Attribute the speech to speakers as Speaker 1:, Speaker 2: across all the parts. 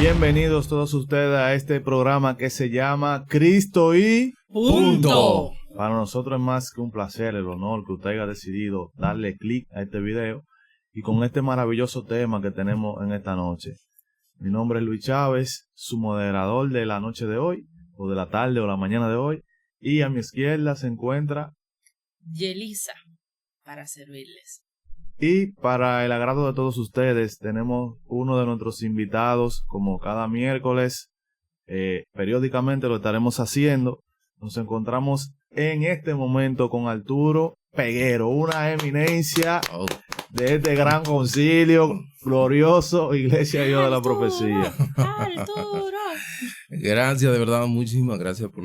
Speaker 1: Bienvenidos todos ustedes a este programa que se llama Cristo y
Speaker 2: Punto.
Speaker 1: Para nosotros es más que un placer, el honor que usted haya decidido darle clic a este video y con este maravilloso tema que tenemos en esta noche. Mi nombre es Luis Chávez, su moderador de la noche de hoy, o de la tarde o la mañana de hoy, y a mi izquierda se encuentra
Speaker 2: Yelisa, para servirles.
Speaker 1: Y para el agrado de todos ustedes, tenemos uno de nuestros invitados, como cada miércoles, periódicamente lo estaremos haciendo. Nos encontramos en este momento con Arturo Peguero, una eminencia de este gran concilio glorioso, Iglesia Dios de la Profecía.
Speaker 2: Arturo.
Speaker 3: Gracias, de verdad, muchísimas gracias por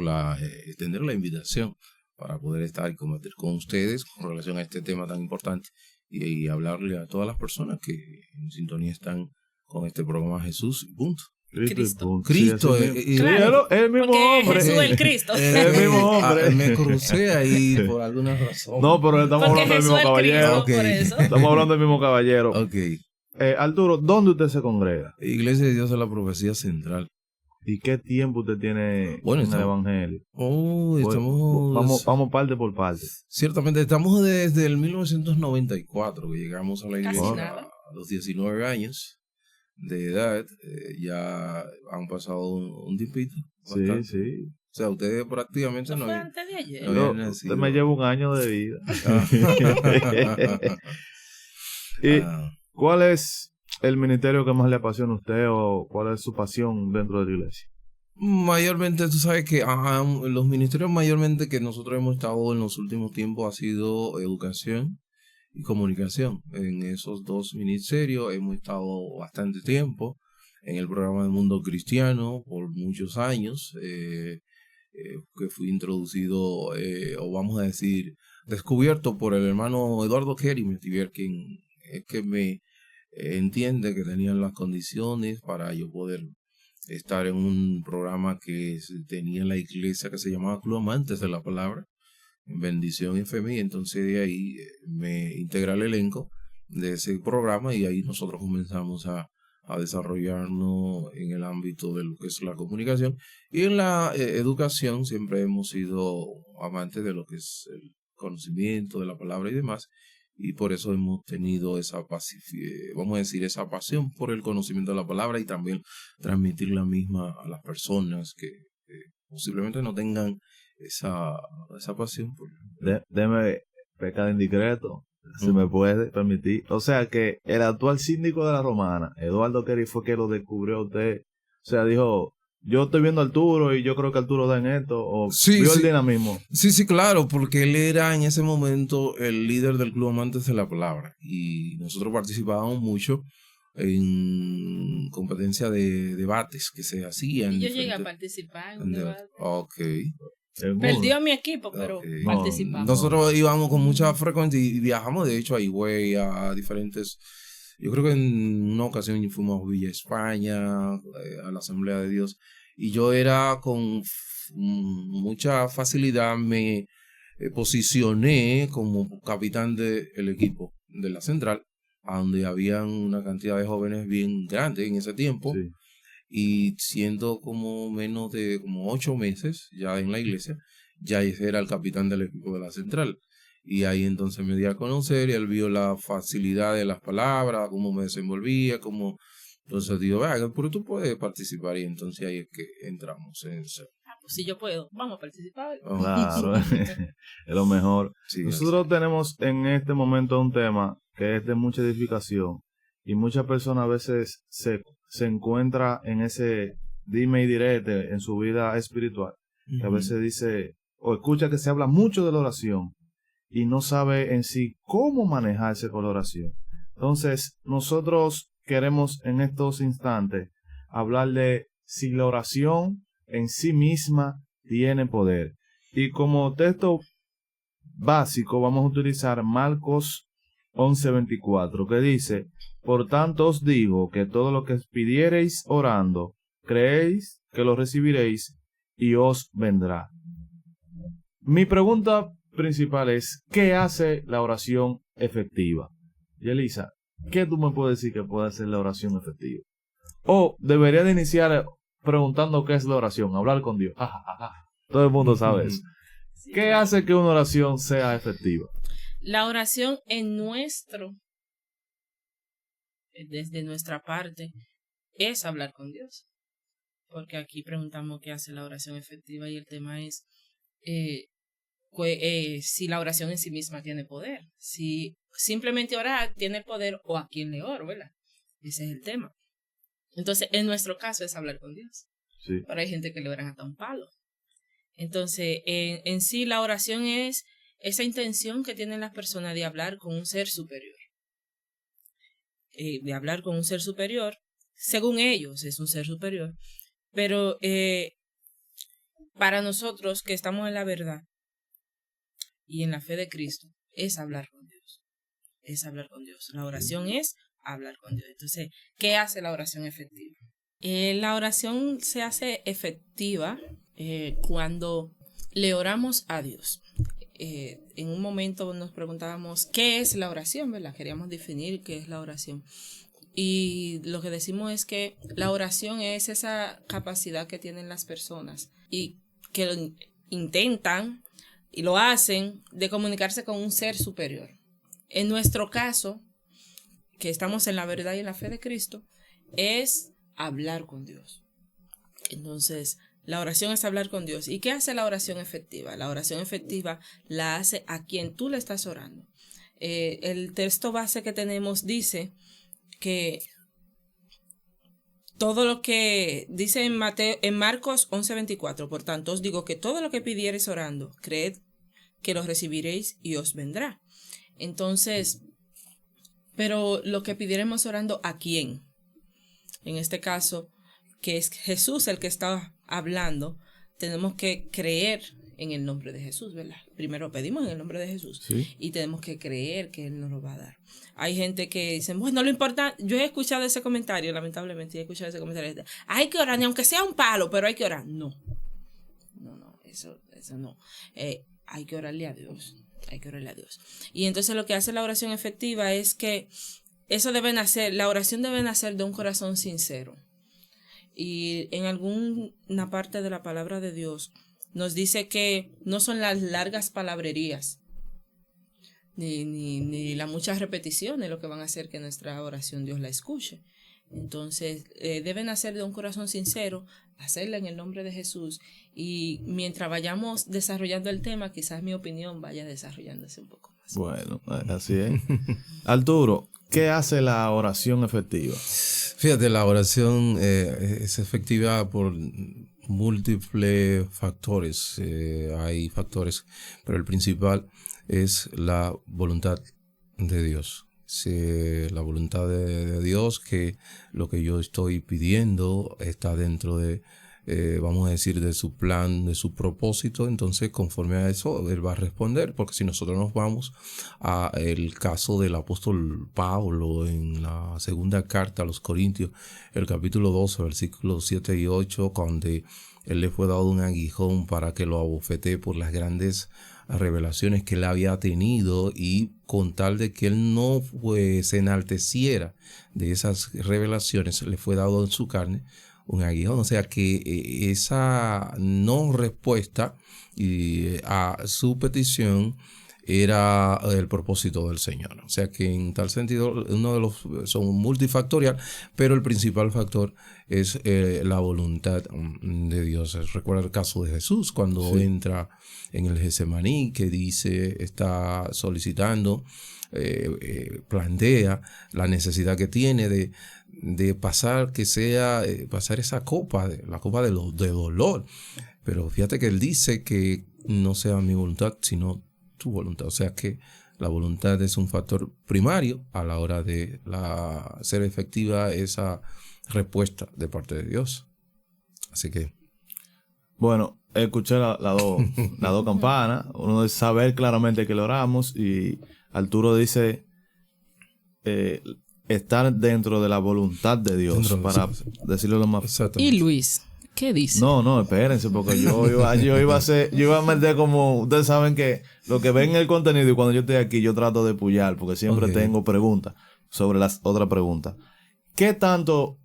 Speaker 3: extender la invitación para poder estar y compartir con ustedes con relación a este tema tan importante. Y hablarle a todas las personas que en sintonía están con este programa Jesús y punto.
Speaker 2: Cristo.
Speaker 3: Cristo,
Speaker 2: Claro,
Speaker 1: el mismo
Speaker 2: porque
Speaker 1: hombre.
Speaker 2: Jesús es el Cristo.
Speaker 1: El mismo hombre.
Speaker 3: Me crucé ahí por alguna razón.
Speaker 1: No, pero estamos
Speaker 2: Porque
Speaker 1: hablando del
Speaker 2: Jesús
Speaker 1: mismo
Speaker 2: es el
Speaker 1: caballero.
Speaker 2: Cristo,
Speaker 3: Ok.
Speaker 2: por eso.
Speaker 1: Estamos hablando del mismo caballero.
Speaker 3: Ok.
Speaker 1: Arturo, ¿dónde usted se congrega?
Speaker 3: Iglesia de Dios de la Profecía Central.
Speaker 1: ¿Y qué tiempo usted tiene
Speaker 3: Bueno,
Speaker 1: en el
Speaker 3: estamos-
Speaker 1: Evangelio? Vamos parte por parte.
Speaker 3: Ciertamente, estamos desde el 1994 que llegamos a la
Speaker 2: Casi
Speaker 3: iglesia
Speaker 2: nada.
Speaker 3: a los 19 años de edad. Ya han pasado un tiempito.
Speaker 1: Sí,
Speaker 3: bastante.
Speaker 1: sí.
Speaker 3: O sea, ustedes prácticamente
Speaker 2: Eso
Speaker 3: no
Speaker 2: fue
Speaker 3: habían...
Speaker 2: antes de ayer.
Speaker 3: No,
Speaker 1: Yo-
Speaker 3: había nacido.
Speaker 1: usted me lleva un año de vida.
Speaker 3: Ah.
Speaker 1: ¿Y
Speaker 3: Ah.
Speaker 1: cuál es el ministerio que más le apasiona a usted o cuál es su pasión dentro de la iglesia?
Speaker 3: Mayormente, tú sabes que los ministerios mayormente que nosotros hemos estado en los últimos tiempos ha sido educación y comunicación. En esos dos ministerios hemos estado bastante tiempo. En el programa de Mundo Cristiano por muchos años, que fui introducido, o vamos a decir, descubierto por el hermano Eduardo Kerry Metivier, quien es que me entiende que tenían las condiciones para yo poder estar en un programa que tenía en la iglesia que se llamaba Club Amantes de la Palabra, Bendición FMI. Entonces de ahí me integré al elenco de ese programa y ahí nosotros comenzamos a desarrollarnos en el ámbito de lo que es la comunicación. Y en la educación siempre hemos sido amantes de lo que es el conocimiento de la palabra y demás. Y por eso hemos tenido esa esa pasión por el conocimiento de la palabra y también transmitir la misma a las personas que posiblemente no tengan esa pasión.
Speaker 1: Deme pecado indiscreto, si me puede permitir. O sea que el actual síndico de la Romana, Eduardo Kerry, fue que lo descubrió a usted. O sea, dijo, yo estoy viendo a Arturo y yo creo que Arturo da en esto. O
Speaker 3: Sí,
Speaker 1: vio
Speaker 3: sí.
Speaker 1: el dinamismo.
Speaker 3: Sí, claro, porque él era en ese momento el líder del Club Amantes de la Palabra y nosotros participábamos mucho en competencia de debates que se hacían.
Speaker 2: Y yo llegué a participar en un debate.
Speaker 3: Ok.
Speaker 2: Perdió a mi equipo, pero
Speaker 3: Ok.
Speaker 2: participamos.
Speaker 3: Nosotros íbamos con mucha frecuencia y viajamos, de hecho, a Higüey, a diferentes... Yo creo que en una ocasión fuimos a Villa España, a la Asamblea de Dios, y yo era con mucha facilidad, me posicioné como capitán del equipo de la central, a donde habían una cantidad de jóvenes bien grande en ese tiempo.
Speaker 1: Sí.
Speaker 3: Y siendo como menos de como 8 meses ya en la iglesia, ya ese era el capitán del equipo de la central. Y ahí entonces me di a conocer y él vio la facilidad de las palabras, cómo me desenvolvía, cómo... Entonces digo, pero tú puedes participar, y entonces ahí es que entramos en eso.
Speaker 2: Pues si yo puedo, vamos a participar.
Speaker 1: Claro, es lo mejor.
Speaker 3: Sí,
Speaker 1: Nosotros tenemos en este momento un tema que es de mucha edificación y muchas personas a veces se encuentra en ese dime y direte en su vida espiritual. Que a veces dice o escucha que se habla mucho de la oración y no sabe en sí cómo manejarse con la oración. Entonces, nosotros queremos en estos instantes hablar de si la oración en sí misma tiene poder. Y como texto básico vamos a utilizar Marcos 11:24, que dice: por tanto os digo que todo lo que pidiereis orando, creéis que lo recibiréis y os vendrá. Mi pregunta principal es, ¿qué hace la oración efectiva? Yelisa, ¿qué tú me puedes decir que puede hacer la oración efectiva? O debería de iniciar preguntando qué es la oración, hablar con Dios. Todo el mundo sabe eso.
Speaker 2: Sí,
Speaker 1: ¿Qué
Speaker 2: claro.
Speaker 1: hace que una oración sea efectiva?
Speaker 2: La oración desde nuestra parte, es hablar con Dios. Porque aquí preguntamos qué hace la oración efectiva y el tema es si la oración en sí misma tiene poder. Si simplemente orar tiene poder o a quién le oro, ¿verdad? Ese es el tema. Entonces, en nuestro caso es hablar con Dios.
Speaker 1: Sí.
Speaker 2: Pero hay gente que le oran hasta un palo. Entonces, en sí la oración es esa intención que tienen las personas de hablar con un ser superior. De hablar con un ser superior, según ellos es un ser superior, pero para nosotros que estamos en la verdad y en la fe de Cristo, es hablar con Dios. Es hablar con Dios. La oración es hablar con Dios. Entonces, ¿qué hace la oración efectiva? La oración se hace efectiva cuando le oramos a Dios. En un momento nos preguntábamos qué es la oración, ¿verdad? Queríamos definir qué es la oración. Y lo que decimos es que la oración es esa capacidad que tienen las personas y que lo intentan y lo hacen de comunicarse con un ser superior. En nuestro caso, que estamos en la verdad y en la fe de Cristo, es hablar con Dios. Entonces, la oración es hablar con Dios. ¿Y qué hace la oración efectiva? La oración efectiva la hace a quien tú le estás orando. El texto base que tenemos dice que todo lo que dice en Marcos 11:24, por tanto os digo que todo lo que pidiereis orando, creed que lo recibiréis y os vendrá. Entonces, pero lo que pidiéramos orando, ¿a quién? En este caso, que es Jesús el que está hablando, tenemos que creer en el nombre de Jesús, ¿verdad? Primero pedimos en el nombre de Jesús,
Speaker 1: ¿Sí?
Speaker 2: Y tenemos que creer que Él nos lo va a dar. Hay gente que dice, bueno, lo importante, yo he escuchado ese comentario, lamentablemente, he escuchado ese comentario, hay que orar, ni aunque sea un palo, pero hay que orar. No, eso no. Hay que orarle a Dios, Y entonces lo que hace la oración efectiva es que la oración debe nacer de un corazón sincero. Y en alguna parte de la palabra de Dios nos dice que no son las largas palabrerías ni las muchas repeticiones lo que van a hacer que nuestra oración Dios la escuche. Entonces debe nacer de un corazón sincero, hacerla en el nombre de Jesús, y mientras vayamos desarrollando el tema, quizás mi opinión vaya desarrollándose un poco más.
Speaker 1: Bueno, así es. Arturo, ¿qué hace la oración efectiva?
Speaker 3: Fíjate, la oración es efectiva por múltiples factores. Hay factores, pero el principal es la voluntad de Dios. La voluntad de Dios, que lo que yo estoy pidiendo está dentro de, vamos a decir, de su plan, de su propósito. Entonces, conforme a eso, Él va a responder, porque si nosotros nos vamos a el caso del apóstol Pablo en la segunda carta a los Corintios, el capítulo 12, versículos 7 y 8, donde Él le fue dado un aguijón para que lo abofetee por las grandes revelaciones que él había tenido, y con tal de que él no se enalteciera de esas revelaciones, le fue dado en su carne un aguijón. O sea que esa no respuesta a su petición era el propósito del Señor. O sea que en tal sentido son multifactorial, pero el principal factor es la voluntad de Dios. Recuerda el caso de Jesús cuando entra en el Getsemaní, que dice, está solicitando, plantea la necesidad que tiene de pasar, pasar esa copa, la copa de dolor. Pero fíjate que él dice que no sea mi voluntad, sino tu voluntad. O sea que la voluntad es un factor primario a la hora de ser efectiva esa respuesta de parte de Dios. Así que,
Speaker 1: bueno, escuché las dos campanas. Uno es saber claramente que lo oramos, y Arturo dice estar dentro de la voluntad de Dios, para decirlo lo más.
Speaker 3: Exactamente.
Speaker 2: ¿Y Luis? ¿Qué dice?
Speaker 1: No, espérense, porque yo iba a meter como, ustedes saben que lo que ven en el contenido, y cuando yo estoy aquí yo trato de pullar, porque siempre tengo preguntas sobre las otras preguntas. ¿Qué tanto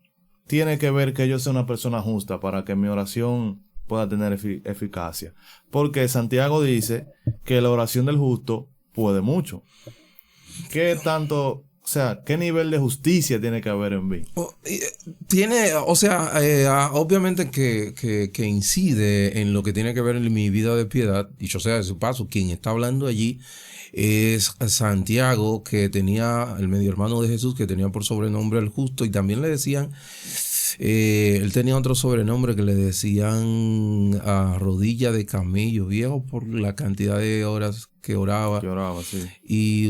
Speaker 1: tiene que ver que yo sea una persona justa para que mi oración pueda tener eficacia? Porque Santiago dice que la oración del justo puede mucho. ¿Qué tanto, o sea, qué nivel de justicia tiene que haber en mí?
Speaker 3: Obviamente que incide en lo que tiene que ver en mi vida de piedad. Dicho sea de su paso, quien está hablando allí es Santiago, que tenía el medio hermano de Jesús, que tenía por sobrenombre el justo, y también le decían, él tenía otro sobrenombre que le decían a rodilla de camello viejo por la cantidad de horas que oraba.
Speaker 1: Sí.
Speaker 3: Y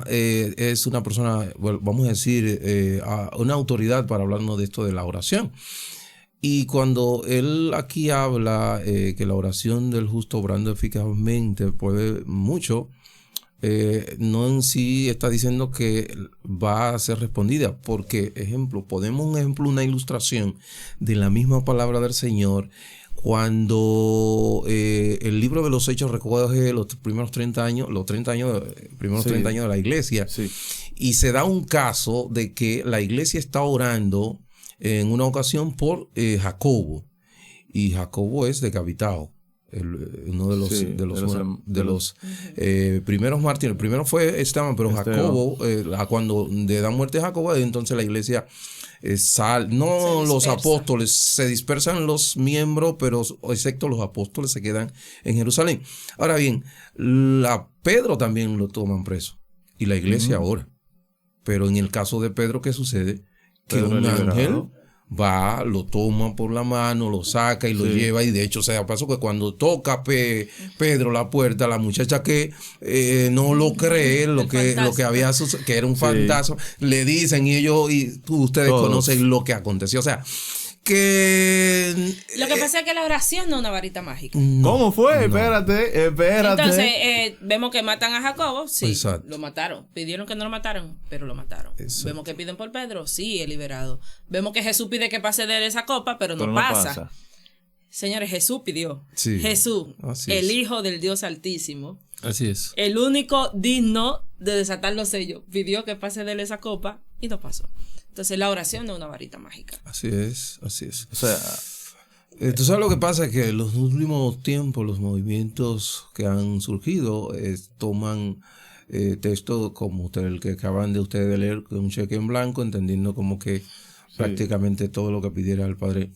Speaker 3: es una persona, bueno, vamos a decir, una autoridad para hablarnos de esto de la oración. Y cuando él aquí habla que la oración del justo obrando eficazmente puede mucho, no en sí está diciendo que va a ser respondida, porque, una ilustración de la misma palabra del Señor, cuando el libro de los Hechos recoge los primeros 30 años de la iglesia,
Speaker 1: sí.
Speaker 3: Y se da un caso de que la iglesia está orando en una ocasión por Jacobo, y Jacobo es decapitado. Uno de los primeros mártires. El primero fue Esteban, pero Jacobo, cuando le dan muerte a Jacobo, entonces la iglesia los apóstoles, se dispersan los miembros, pero excepto los apóstoles se quedan en Jerusalén. Ahora bien, Pedro también lo toman preso y la iglesia ora. Pero en el caso de Pedro, ¿qué sucede? Que
Speaker 1: Pedro
Speaker 3: un ángel
Speaker 1: liberado.
Speaker 3: va, lo toma por la mano, lo saca y lo lleva, y de hecho, pasó que cuando toca Pedro la puerta, la muchacha que no lo cree, lo que había sucedido, que era un fantasma, le dicen, y ustedes
Speaker 1: todos
Speaker 3: conocen lo que aconteció. O sea, que
Speaker 2: lo que pasa es que la oración no es una varita mágica.
Speaker 1: ¿Cómo fue? No. Espérate.
Speaker 2: Entonces, vemos que matan a Jacobo, sí,
Speaker 3: exacto.
Speaker 2: Lo mataron. Pidieron que no lo mataran, pero lo mataron. Exacto. Vemos que piden por Pedro, sí, es liberado. Vemos que Jesús pide que pase de él esa copa, pero no pasa. Señores, Jesús pidió. Sí. Jesús, el Hijo del Dios Altísimo.
Speaker 3: Así es.
Speaker 2: El único digno de desatar los sellos, pidió que pase de él esa copa y no pasó. Entonces la oración no es una varita mágica.
Speaker 3: Así es.
Speaker 1: O sea,
Speaker 3: tú sabes lo que pasa, es que en los últimos tiempos los movimientos que han surgido toman texto como el que acaban de ustedes de leer, un cheque en blanco, entendiendo como que prácticamente todo lo que pidiera al Padre,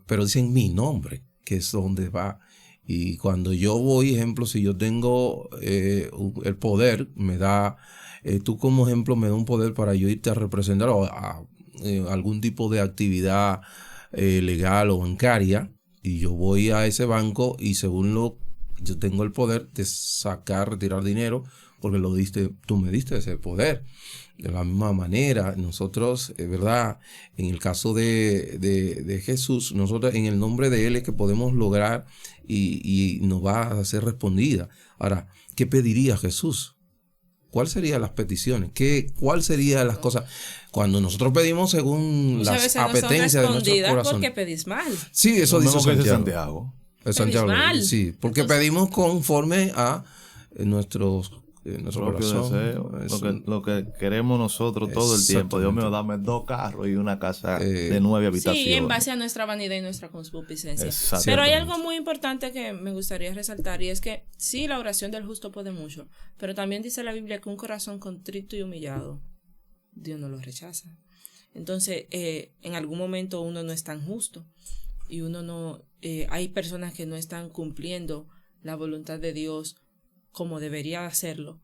Speaker 3: pero dicen mi nombre, que es donde va. Y cuando yo voy, ejemplo, si yo tengo el poder, me da, tú como ejemplo me da un poder para yo irte a representar a algún tipo de actividad legal o bancaria, y yo voy a ese banco y yo tengo el poder de retirar dinero, porque tú me diste ese poder. De la misma manera, nosotros, ¿verdad? En el caso de Jesús, nosotros en el nombre de Él es que podemos lograr y nos va a ser respondida. Ahora, ¿qué pediría Jesús? ¿Cuáles serían las peticiones? ¿Cuál serían las cosas? Cuando nosotros pedimos según las apetencias de nuestro corazón.
Speaker 2: Porque pedís mal.
Speaker 3: Sí, eso dice
Speaker 1: Santiago.
Speaker 3: Santiago. Sí, porque entonces, pedimos conforme a nuestro corazón.
Speaker 1: Deseo, lo que queremos nosotros todo el tiempo. Dios mío, dame 2 carros y una casa de 9 habitaciones.
Speaker 2: Sí, en base a nuestra vanidad y nuestra concupiscencia. Pero hay algo muy importante que me gustaría resaltar, y es que sí, la oración del justo puede mucho, pero también dice la Biblia que un corazón contrito y humillado, Dios no lo rechaza. Entonces, en algún momento uno no es tan justo y uno no, hay personas que no están cumpliendo la voluntad de Dios como debería hacerlo,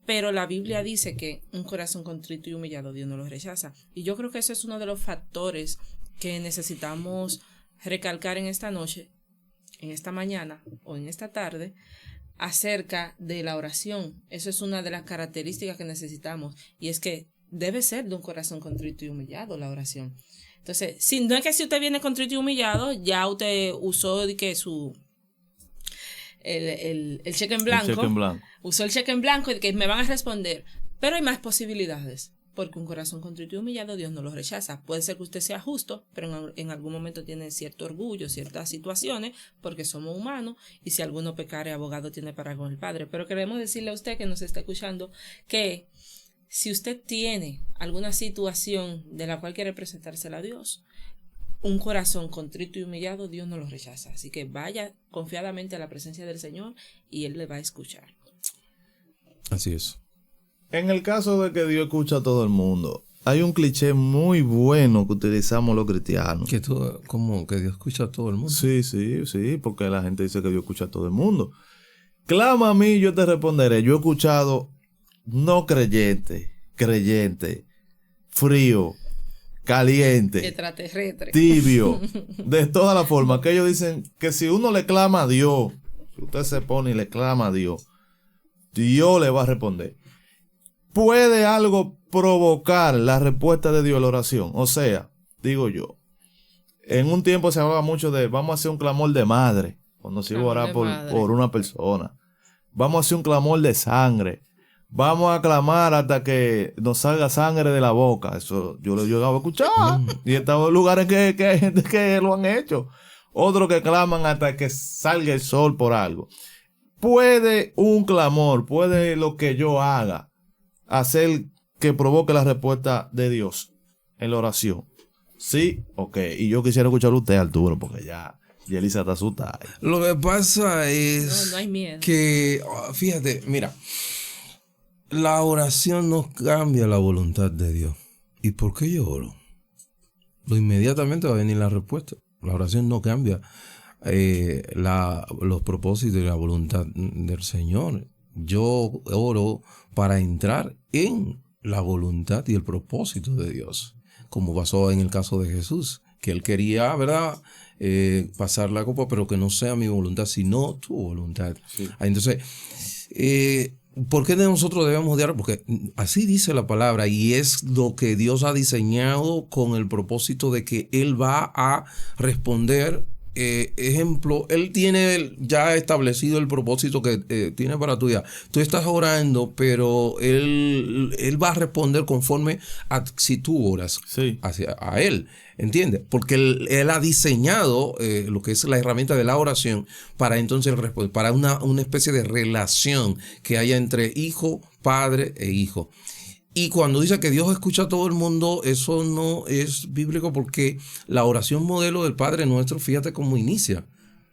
Speaker 2: pero la Biblia dice que un corazón contrito y humillado Dios no lo rechaza, y yo creo que ese es uno de los factores que necesitamos recalcar en esta noche, en esta mañana o en esta tarde, acerca de la oración. Eso es una de las características que necesitamos, y es que debe ser de un corazón contrito y humillado la oración. Entonces, no es que si usted viene contrito y humillado, ya usted usó el cheque en blanco. Usó el cheque en blanco y que me van a responder. Pero hay más posibilidades, porque un corazón contrito y humillado Dios no lo rechaza. Puede ser que usted sea justo, pero en algún momento tiene cierto orgullo, ciertas situaciones, porque somos humanos, y si alguno pecare, abogado tiene para con el Padre. Pero queremos decirle a usted que nos está escuchando que si usted tiene alguna situación de la cual quiere presentársela a Dios, un corazón contrito y humillado, Dios no lo rechaza. Así que vaya confiadamente a la presencia del Señor y Él le va a escuchar.
Speaker 3: Así es.
Speaker 1: En el caso de que Dios escucha a todo el mundo, hay un cliché muy bueno que utilizamos los cristianos.
Speaker 3: Que todo, como que Dios escucha a todo el mundo.
Speaker 1: Sí, porque la gente dice que Dios escucha a todo el mundo. Clama a mí, yo te responderé. Yo he escuchado no creyente, creyente, frío, caliente,
Speaker 2: Extraterrestre,
Speaker 1: tibio, de todas las formas, que ellos dicen que si uno le clama a Dios, si usted se pone y le clama a Dios, Dios le va a responder. ¿Puede algo provocar la respuesta de Dios a la oración? O sea, digo yo, en un tiempo se hablaba mucho de vamos a hacer un clamor de madre, cuando se iba a orar por una persona. Vamos a hacer un clamor de sangre. Vamos a clamar hasta que nos salga sangre de la boca. Eso yo lo llegaba a escuchar. Y he estado en lugares que hay gente que lo han hecho. Otros que claman hasta que salga el sol por algo. ¿Puede un clamor, puede lo que yo haga, hacer que provoque la respuesta de Dios en la oración? Sí, ok. Y yo quisiera escuchar a usted, Arturo, porque ya Yelisa está asustada.
Speaker 3: Lo que pasa es
Speaker 2: no hay miedo.
Speaker 3: Que, fíjate, mira, la oración no cambia la voluntad de Dios. ¿Y por qué yo oro? Inmediatamente va a venir la respuesta. La oración no cambia los propósitos y la voluntad del Señor. Yo oro para entrar en la voluntad y el propósito de Dios, como pasó en el caso de Jesús, que él quería, ¿verdad?, pasar la copa, pero que no sea mi voluntad, sino tu voluntad. Sí. Entonces, ¿por qué nosotros debemos de orar? Porque así dice la palabra y es lo que Dios ha diseñado con el propósito de que Él va a responder. Ejemplo, Él tiene ya establecido el propósito que tiene para tu vida. Tú estás orando, pero Él va a responder conforme a si tú oras hacia a Él. ¿Entiendes? Porque él ha diseñado lo que es la herramienta de la oración para entonces responder, para una especie de relación que haya entre hijo, padre e hijo. Y cuando dice que Dios escucha a todo el mundo, eso no es bíblico porque la oración modelo del Padre Nuestro, fíjate cómo inicia.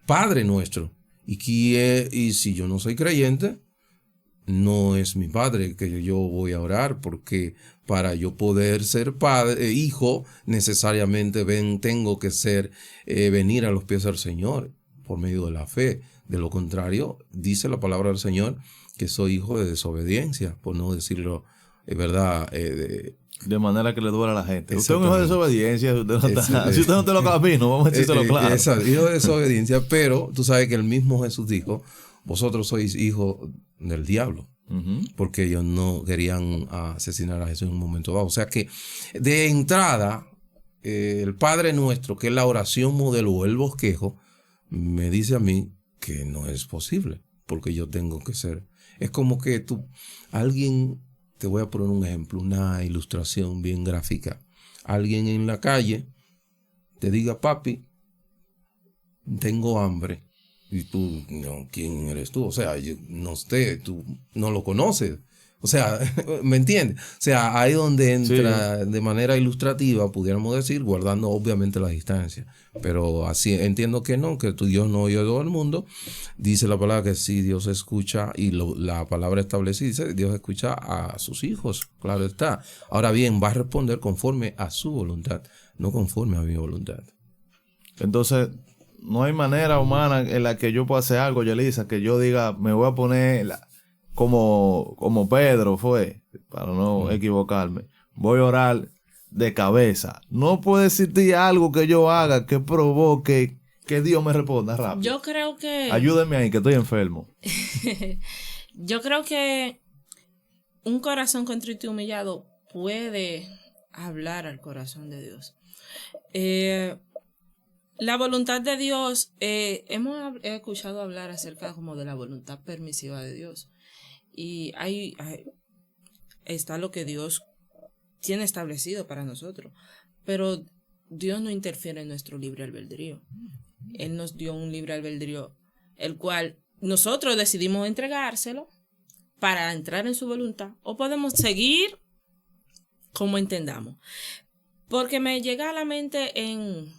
Speaker 3: Padre Nuestro. Y si yo no soy creyente, no es mi padre que yo voy a orar, porque para yo poder ser padre, hijo, necesariamente tengo que venir a los pies del Señor por medio de la fe. De lo contrario, dice la palabra del Señor que soy hijo de desobediencia, por no decirlo, verdad.
Speaker 1: De manera que le duele a la gente. Usted es un hijo de desobediencia. Si usted no te lo camino, vamos a decírselo claro.
Speaker 3: Exacto, hijo de desobediencia, pero tú sabes que el mismo Jesús dijo, vosotros sois hijos del diablo, porque ellos no querían asesinar a Jesús en un momento dado. O sea que de entrada, el Padre Nuestro, que es la oración modelo o el bosquejo, me dice a mí que no es posible, porque yo tengo que ser. Es como que alguien, te voy a poner un ejemplo, una ilustración bien gráfica. Alguien en la calle te diga, papi, tengo hambre. Y tú, no, ¿quién eres tú? O sea, yo no sé, tú no lo conoces. O sea, ¿me entiendes? O sea, ahí donde entra de manera ilustrativa, pudiéramos decir, guardando obviamente la distancia. Pero así entiendo que no, que tu Dios no oye a todo el mundo. Dice la palabra que sí, Dios escucha, y la palabra establecida dice, Dios escucha a sus hijos, claro está. Ahora bien, va a responder conforme a su voluntad, no conforme a mi voluntad.
Speaker 1: Entonces, no hay manera humana en la que yo pueda hacer algo, Yelisa, que yo diga, me voy a poner como Pedro fue, para no equivocarme, voy a orar de cabeza. No puede existir algo que yo haga que provoque que Dios me responda rápido.
Speaker 2: Yo creo que...
Speaker 1: Ayúdeme ahí, que estoy enfermo.
Speaker 2: Yo creo que un corazón contrito y humillado puede hablar al corazón de Dios. La voluntad de Dios, hemos escuchado hablar acerca como de la voluntad permisiva de Dios. Y ahí está lo que Dios tiene establecido para nosotros. Pero Dios no interfiere en nuestro libre albedrío. Él nos dio un libre albedrío, el cual nosotros decidimos entregárselo para entrar en su voluntad. O podemos seguir como entendamos. Porque me llega a la mente en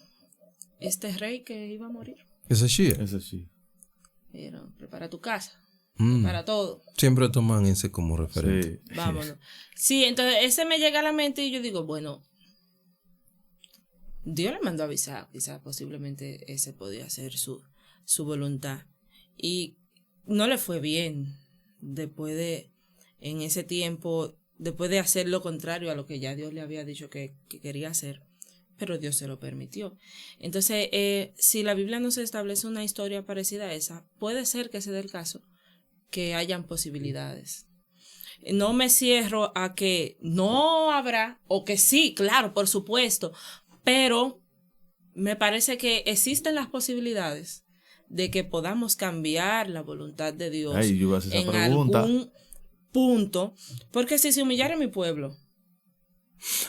Speaker 2: este rey que iba a morir.
Speaker 3: Ese Shia.
Speaker 1: Ese sí.
Speaker 2: Pero prepara tu casa,
Speaker 3: Mm.
Speaker 2: prepara todo.
Speaker 3: Siempre toman ese como referente.
Speaker 1: Sí.
Speaker 2: Vámonos. Sí, entonces ese me llega a la mente y yo digo, bueno, Dios le mandó a avisar, quizás posiblemente ese podía ser su voluntad. Y no le fue bien después de, en ese tiempo, después de hacer lo contrario a lo que ya Dios le había dicho que quería hacer, pero Dios se lo permitió. Entonces, si la Biblia nos establece una historia parecida a esa, puede ser que se dé el caso que hayan posibilidades. No me cierro a que no habrá, o que sí, claro, por supuesto, pero me parece que existen las posibilidades de que podamos cambiar la voluntad de Dios
Speaker 1: Ay, yo iba a hacer esa
Speaker 2: en
Speaker 1: pregunta.
Speaker 2: algún punto, porque si se humillara mi pueblo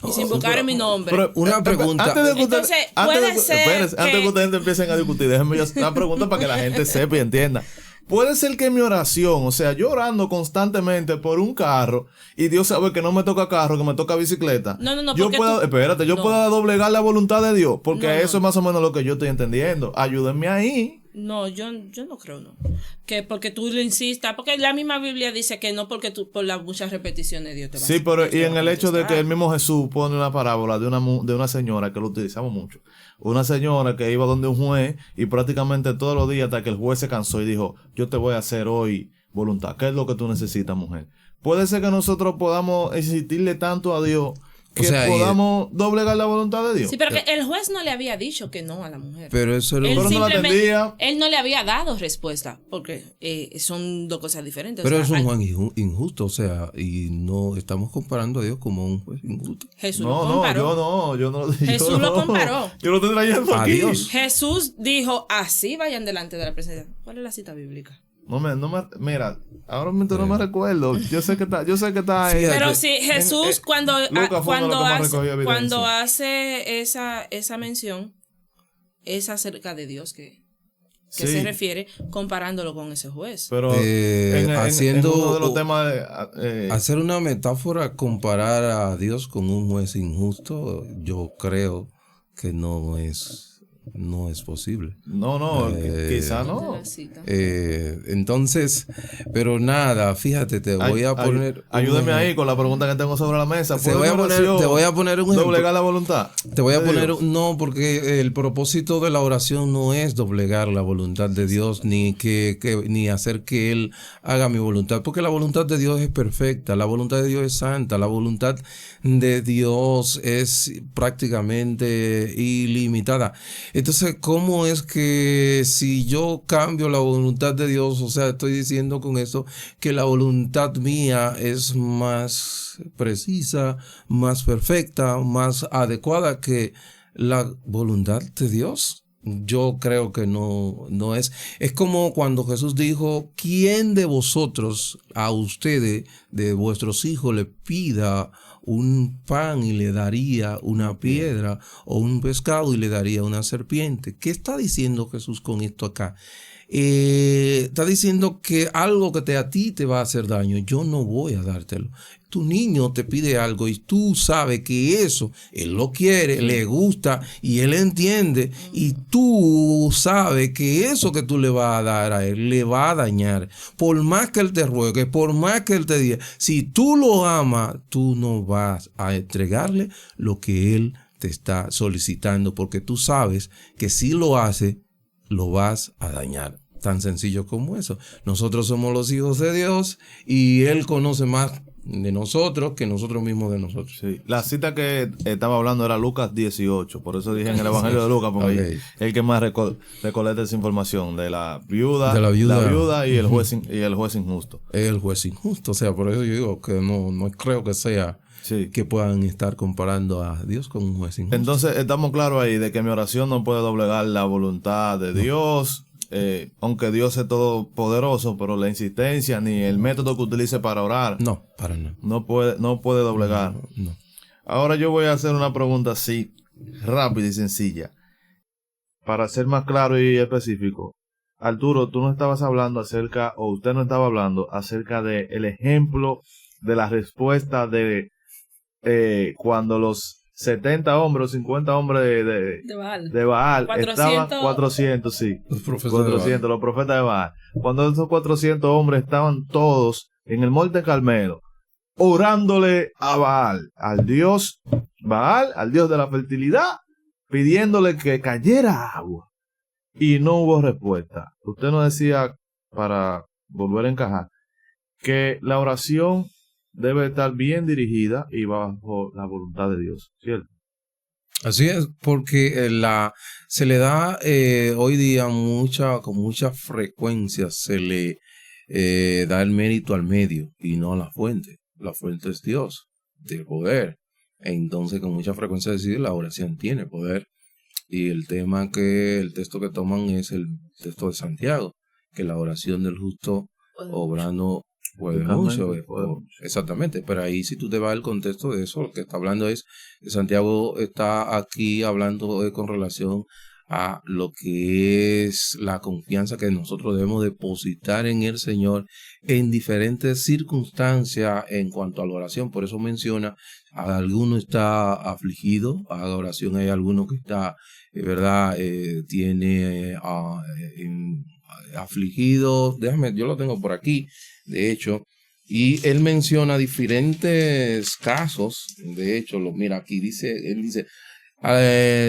Speaker 2: y se
Speaker 3: Oh,
Speaker 2: invocara mi nombre,
Speaker 1: Pero,
Speaker 3: Una pregunta.
Speaker 1: Antes de que ustedes,
Speaker 2: Entonces, puede ser
Speaker 1: espérense, antes de
Speaker 2: que-
Speaker 1: que ustedes empiecen a discutir, déjenme yo hacer una pregunta para que la gente sepa y entienda. Puede ser que mi oración, o sea, yo orando constantemente por un carro y Dios sabe que no me toca carro, que me toca bicicleta.
Speaker 2: No,
Speaker 1: yo
Speaker 2: porque
Speaker 1: puedo,
Speaker 2: tú-
Speaker 1: espérate, yo
Speaker 2: no.
Speaker 1: puedo doblegar la voluntad de Dios, porque
Speaker 2: No,
Speaker 1: eso
Speaker 2: no.
Speaker 1: es más o menos lo que yo estoy entendiendo. Ayúdenme ahí.
Speaker 2: No, yo no creo, no. Que porque tú le insistas, porque la misma Biblia dice que no porque tú por las muchas repeticiones Dios te va a
Speaker 1: Sí, pero
Speaker 2: Dios te
Speaker 1: y
Speaker 2: va
Speaker 1: en
Speaker 2: a
Speaker 1: el hecho de que
Speaker 2: contestar.
Speaker 1: el mismo Jesús pone una parábola de una señora que lo utilizamos mucho. Una señora que iba donde un juez y prácticamente todos los días hasta que el juez se cansó y dijo, yo te voy a hacer hoy voluntad. ¿Qué es lo que tú necesitas, mujer? Puede ser que nosotros podamos insistirle tanto a Dios que
Speaker 3: O sea,
Speaker 1: podamos doblegar la voluntad de Dios.
Speaker 2: Sí, pero que el juez no le había dicho que no a la mujer.
Speaker 3: Pero eso es lo
Speaker 2: Él
Speaker 1: Pero no la
Speaker 2: simplemente,
Speaker 1: atendía.
Speaker 2: él no le había dado respuesta, porque son dos cosas diferentes.
Speaker 3: Pero
Speaker 2: O sea,
Speaker 3: es un juez injusto, o sea, y no estamos comparando a Dios como un juez injusto.
Speaker 2: Jesús
Speaker 1: No,
Speaker 2: lo
Speaker 1: no,
Speaker 2: comparó.
Speaker 1: yo no.
Speaker 2: Jesús
Speaker 1: yo
Speaker 2: lo
Speaker 1: no.
Speaker 2: comparó.
Speaker 1: Yo lo estoy trayendo
Speaker 3: A
Speaker 1: aquí.
Speaker 3: Dios.
Speaker 2: Jesús dijo, así vayan delante de la presencia. ¿Cuál es la cita bíblica?
Speaker 1: Mira, ahora mismo no me recuerdo. Yo sé que está
Speaker 3: Fíjate.
Speaker 2: Pero sí, Jesús cuando
Speaker 1: Lucas fue uno de los que más recogió evidencia.
Speaker 2: cuando hace esa mención, es acerca de Dios que
Speaker 1: Sí.
Speaker 2: se refiere comparándolo con ese juez.
Speaker 1: Pero
Speaker 3: haciendo-
Speaker 1: en uno de los temas
Speaker 3: Hacer una metáfora, comparar a Dios con un juez injusto, yo creo que no es posible.
Speaker 1: quizá
Speaker 2: De
Speaker 1: no.
Speaker 2: la cita.
Speaker 3: Entonces, pero nada, fíjate, te voy a poner...
Speaker 1: Ayúdeme ahí con la pregunta que tengo sobre la mesa.
Speaker 3: Te voy a poner un ejemplo.
Speaker 1: Doblegar la voluntad.
Speaker 3: Te voy a
Speaker 1: de
Speaker 3: poner,
Speaker 1: Dios.
Speaker 3: no, porque el propósito de la oración no es doblegar la voluntad de Dios, ni ni hacer que Él haga mi voluntad, porque la voluntad de Dios es perfecta, la voluntad de Dios es santa, la voluntad de Dios es prácticamente ilimitada. Entonces, ¿cómo es que si yo cambio la voluntad de Dios, o sea, estoy diciendo con esto que la voluntad mía es más precisa, más perfecta, más adecuada que la voluntad de Dios? Yo creo que no es. Es como cuando Jesús dijo, ¿quién de vosotros, a ustedes, de vuestros hijos, le pida un pan y le daría una piedra, o un pescado y le daría una serpiente? ¿Qué está diciendo Jesús con esto acá? Está diciendo que algo que a ti te va a hacer daño, yo no voy a dártelo. Tu niño te pide algo y tú sabes que eso, él lo quiere, le gusta y él entiende, y tú sabes que eso que tú le vas a dar a él le va a dañar. Por más que él te ruegue, por más que él te diga, si tú lo amas, tú no vas a entregarle lo que él te está solicitando, porque tú sabes que si lo hace, lo vas a dañar. Tan sencillo como eso. Nosotros somos los hijos de Dios y Él conoce más de nosotros que nosotros mismos de nosotros.
Speaker 1: Sí. La cita que estaba hablando era Lucas 18, por eso dije en el Evangelio de Lucas, porque
Speaker 3: Okay.
Speaker 1: el que más recolecta esa información de la viuda,
Speaker 3: De la viuda.
Speaker 1: y el juez injusto.
Speaker 3: El juez injusto. O sea, por eso yo digo que no creo que sea
Speaker 1: Sí.
Speaker 3: que puedan estar comparando a Dios con un juez injusto.
Speaker 1: Entonces estamos claros ahí de que mi oración no puede doblegar la voluntad de Dios, aunque Dios es todopoderoso, pero la insistencia ni el método que utilice para orar
Speaker 3: No, para nada.
Speaker 1: no puede doblegar.
Speaker 3: No.
Speaker 1: Ahora yo voy a hacer una pregunta así, rápida y sencilla, para ser más claro y específico. Arturo, tú no estabas hablando acerca, o usted no estaba hablando acerca de el ejemplo de la respuesta de cuando los 70 hombres o 50 hombres de Baal
Speaker 2: 400.
Speaker 1: estaban 400, sí.
Speaker 3: Los profetas
Speaker 1: 400, los profetas de Baal. Cuando esos 400 hombres estaban todos en el monte Carmelo, orándole a Baal, al dios Baal, al dios de la fertilidad, pidiéndole que cayera agua. Y no hubo respuesta. Usted nos decía, para volver a encajar, que la oración debe estar bien dirigida y bajo la voluntad de Dios, ¿cierto?
Speaker 3: Así es, porque se le da hoy día con mucha frecuencia se le da el mérito al medio y no a la fuente. La fuente es Dios, de poder. Entonces con mucha frecuencia decir la oración tiene poder. Y el texto que toman es el texto de Santiago, que la oración del justo obrando puede mucho. Exactamente, pero ahí si tú te vas al contexto de eso, lo que está hablando es, Santiago está aquí hablando con relación a lo que es la confianza que nosotros debemos depositar en el Señor en diferentes circunstancias en cuanto a la oración. Por eso menciona, alguno está afligido, haga oración. Hay alguno que está, ¿verdad? Tiene afligido. Yo lo tengo por aquí, de hecho. Y él menciona diferentes casos. De hecho, mira aquí, él dice,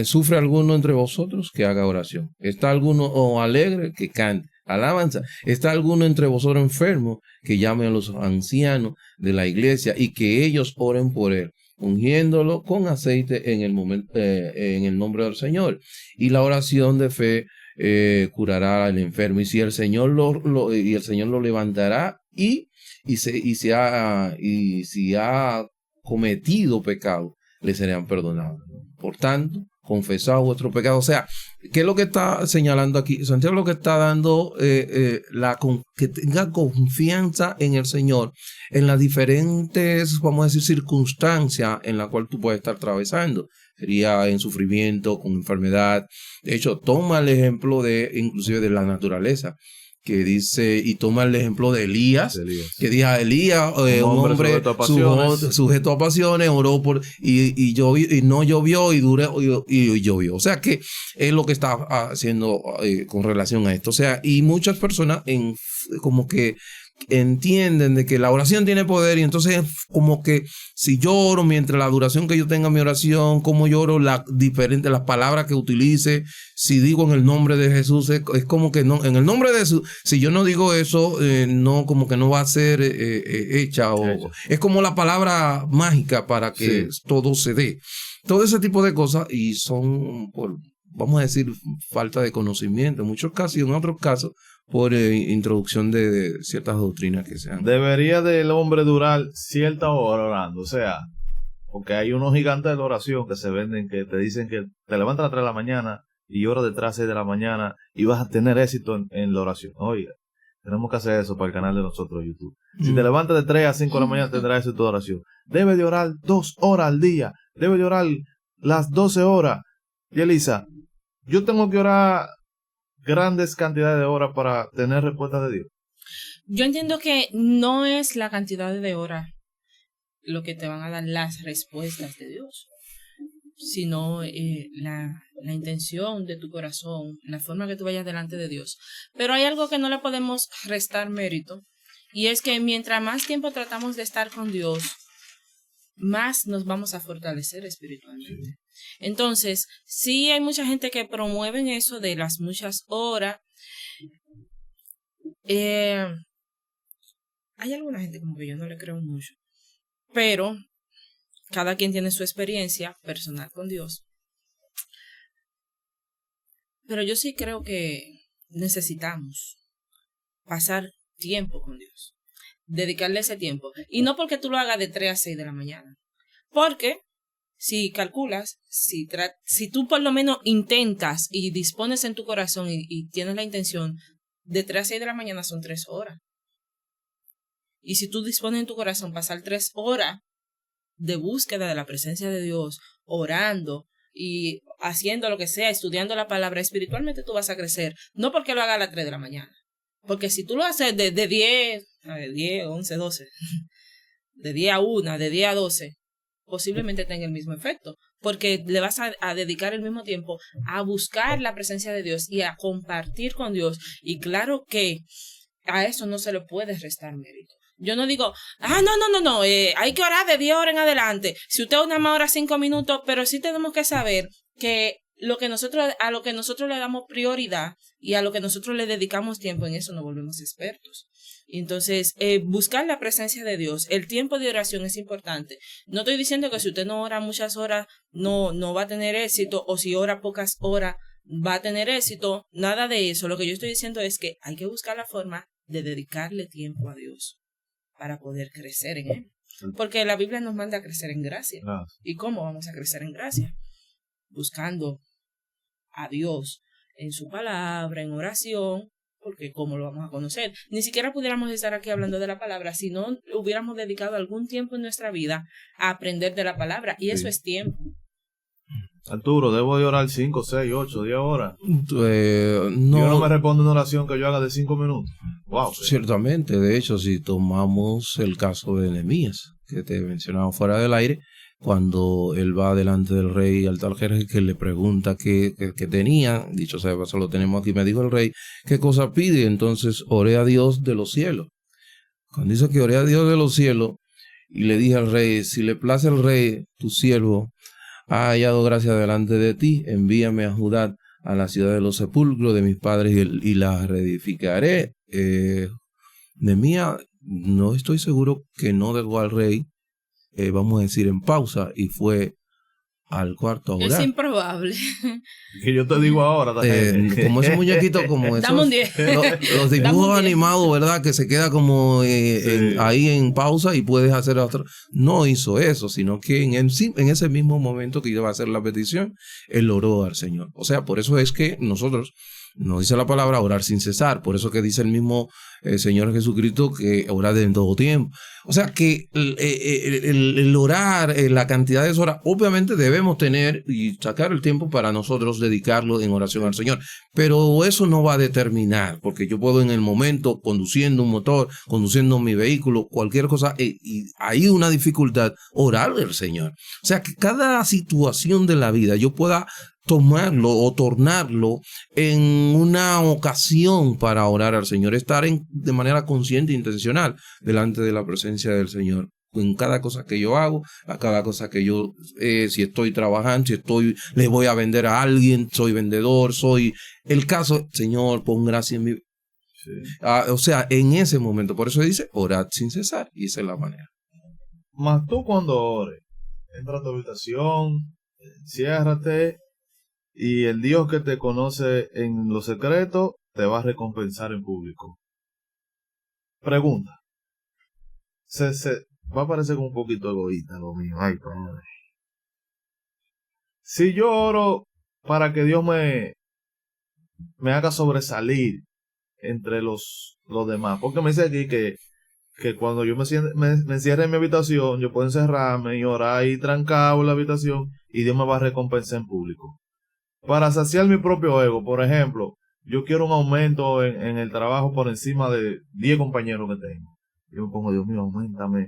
Speaker 3: ¿sufre alguno entre vosotros? Que haga oración. ¿Está alguno alegre? Que cante. Alabanza. ¿Está alguno entre vosotros enfermo? Que llame a los ancianos de la iglesia y que ellos oren por él, ungiéndolo con aceite en el nombre del Señor. Y la oración de fe curará al enfermo. Y si el Señor el Señor lo levantará y si ha cometido pecado, le serán perdonados. Por tanto, confesad vuestro pecado. O sea, ¿qué es lo que está señalando aquí? Santiago lo que está dando, que tenga confianza en el Señor, en las diferentes, vamos a decir, circunstancias en las cuales tú puedes estar atravesando. Sería en sufrimiento, con enfermedad. De hecho, toma el ejemplo inclusive de la naturaleza, que dice, y toma el ejemplo de Elías. Que dice a Elías, un hombre sujeto a pasiones, oró y no llovió y llovió. O sea que es lo que está haciendo con relación a esto. O sea, y muchas personas como que entienden de que la oración tiene poder, y entonces como que si yo oro, mientras la duración que yo tenga mi oración, como yo oro, las palabras que utilice, si digo en el nombre de Jesús, es como que no, en el nombre de Jesús, si yo no digo eso, no, como que no va a ser hecha, es como la palabra mágica para que todo se dé. Todo ese tipo de cosas, y son vamos a decir, falta de conocimiento en muchos casos, y en otros casos por introducción de ciertas doctrinas que sean.
Speaker 1: Debería del hombre durar cierta hora orando, o sea, porque hay unos gigantes de la oración que se venden, que te dicen que te levantas a las 3 de la mañana y oras detrás a las 6 de la mañana y vas a tener éxito en la oración. Oiga, tenemos que hacer eso para el canal de nosotros, YouTube. Si te levantas de 3 a 5 de la mañana tendrás éxito de oración. Debe de orar 2 horas al día, debe de orar las 12 horas. Y Elisa, yo tengo que orar grandes cantidades de horas para tener respuestas de Dios.
Speaker 2: Yo entiendo que no es la cantidad de horas lo que te van a dar las respuestas de Dios, sino la intención de tu corazón, la forma que tú vayas delante de Dios. Pero hay algo que no le podemos restar mérito, y es que mientras más tiempo tratamos de estar con Dios, más nos vamos a fortalecer espiritualmente. Sí. Entonces, sí hay mucha gente que promueven eso de las muchas horas. Hay alguna gente como que yo no le creo mucho, pero cada quien tiene su experiencia personal con Dios. Pero yo sí creo que necesitamos pasar tiempo con Dios, dedicarle ese tiempo. Y no porque tú lo hagas de 3 a 6 de la mañana. Porque si calculas, si tú por lo menos intentas y dispones en tu corazón y tienes la intención, de 3 a 6 de la mañana son 3 horas. Y si tú dispones en tu corazón pasar 3 horas de búsqueda de la presencia de Dios, orando y haciendo lo que sea, estudiando la palabra, espiritualmente tú vas a crecer. No porque lo hagas a las 3 de la mañana. Porque si tú lo haces de 10, 11, 12, de 10 a 1, de 10 a 12, posiblemente tenga el mismo efecto, porque le vas a dedicar el mismo tiempo a buscar la presencia de Dios y a compartir con Dios. Y claro que a eso no se le puede restar mérito. Yo no digo, no, hay que orar de 10 horas en adelante. Si usted nada más ora 5 minutos, pero sí tenemos que saber que a lo que nosotros le damos prioridad y a lo que nosotros le dedicamos tiempo, en eso nos volvemos expertos. Entonces, buscar la presencia de Dios, el tiempo de oración es importante. No estoy diciendo que si usted no ora muchas horas no va a tener éxito, o si ora pocas horas va a tener éxito, nada de eso. Lo que yo estoy diciendo es que hay que buscar la forma de dedicarle tiempo a Dios para poder crecer en Él. Porque la Biblia nos manda a crecer en gracia. ¿Y cómo vamos a crecer en gracia? Buscando a Dios en su palabra, en oración, porque ¿cómo lo vamos a conocer? Ni siquiera pudiéramos estar aquí hablando de la palabra si no hubiéramos dedicado algún tiempo en nuestra vida a aprender de la palabra, y eso es tiempo.
Speaker 1: Arturo, ¿debo de orar 5, 6, 8, 10 horas?
Speaker 3: No.
Speaker 1: Dios no me responde una oración que yo haga de 5 minutos. Wow.
Speaker 3: Ciertamente, de hecho, si tomamos el caso de Nehemías, que te mencionaba fuera del aire, cuando él va delante del rey Artajerjes, que le pregunta qué tenía, dicho sea, eso lo tenemos aquí, me dijo el rey, ¿qué cosa pide? Entonces oré a Dios de los cielos. Cuando dice que oré a Dios de los cielos, y le dije al rey, si le place al rey, tu siervo, ha hallado gracia delante de ti, envíame a Judá, a la ciudad de los sepulcros de mis padres, y la reedificaré. Nehemías, no estoy seguro que no dejó al rey, vamos a decir, en pausa, y fue al cuarto a orar.
Speaker 2: Es improbable.
Speaker 1: Que yo te digo ahora.
Speaker 3: Como esos muñequitos, como esos,
Speaker 2: dame un 10.
Speaker 3: Los dibujos animados, ¿verdad? Que se queda como
Speaker 1: sí.
Speaker 3: ahí en pausa y puedes hacer otro. No hizo eso, sino que en ese mismo momento que iba a hacer la petición, él oró al Señor. O sea, por eso es que nosotros, nos dice la palabra orar sin cesar. Por eso que dice el mismo Señor Jesucristo que orar en todo tiempo. O sea que el orar, la cantidad de horas, obviamente debemos tener y sacar el tiempo para nosotros dedicarlo en oración al Señor. Pero eso no va a determinar, porque yo puedo en el momento, conduciendo un motor, conduciendo mi vehículo, cualquier cosa, y hay una dificultad, orarle al Señor. O sea que cada situación de la vida yo pueda tomarlo o tornarlo en una ocasión para orar al Señor, estar de manera consciente e intencional delante de la presencia del Señor. En cada cosa que yo hago, a cada cosa que yo, si estoy trabajando, si le voy a vender a alguien, soy vendedor, soy el caso, Señor, pon gracia en mi vida. Sí. O sea, en ese momento, por eso dice, orad sin cesar, y esa es la manera.
Speaker 1: Mas tú cuando ores, entra a tu habitación, ciérrate, y el Dios que te conoce en lo secreto te va a recompensar en público. Pregunta. Va a parecer como un poquito egoísta lo mío. Ay, padre. Si yo oro para que Dios me haga sobresalir entre los demás, porque me dice aquí que cuando yo me encierre en mi habitación, yo puedo encerrarme y orar ahí trancado en la habitación, y Dios me va a recompensar en público. Para saciar mi propio ego, por ejemplo, yo quiero un aumento en el trabajo por encima de 10 compañeros que tengo. Yo me pongo, Dios mío, auméntame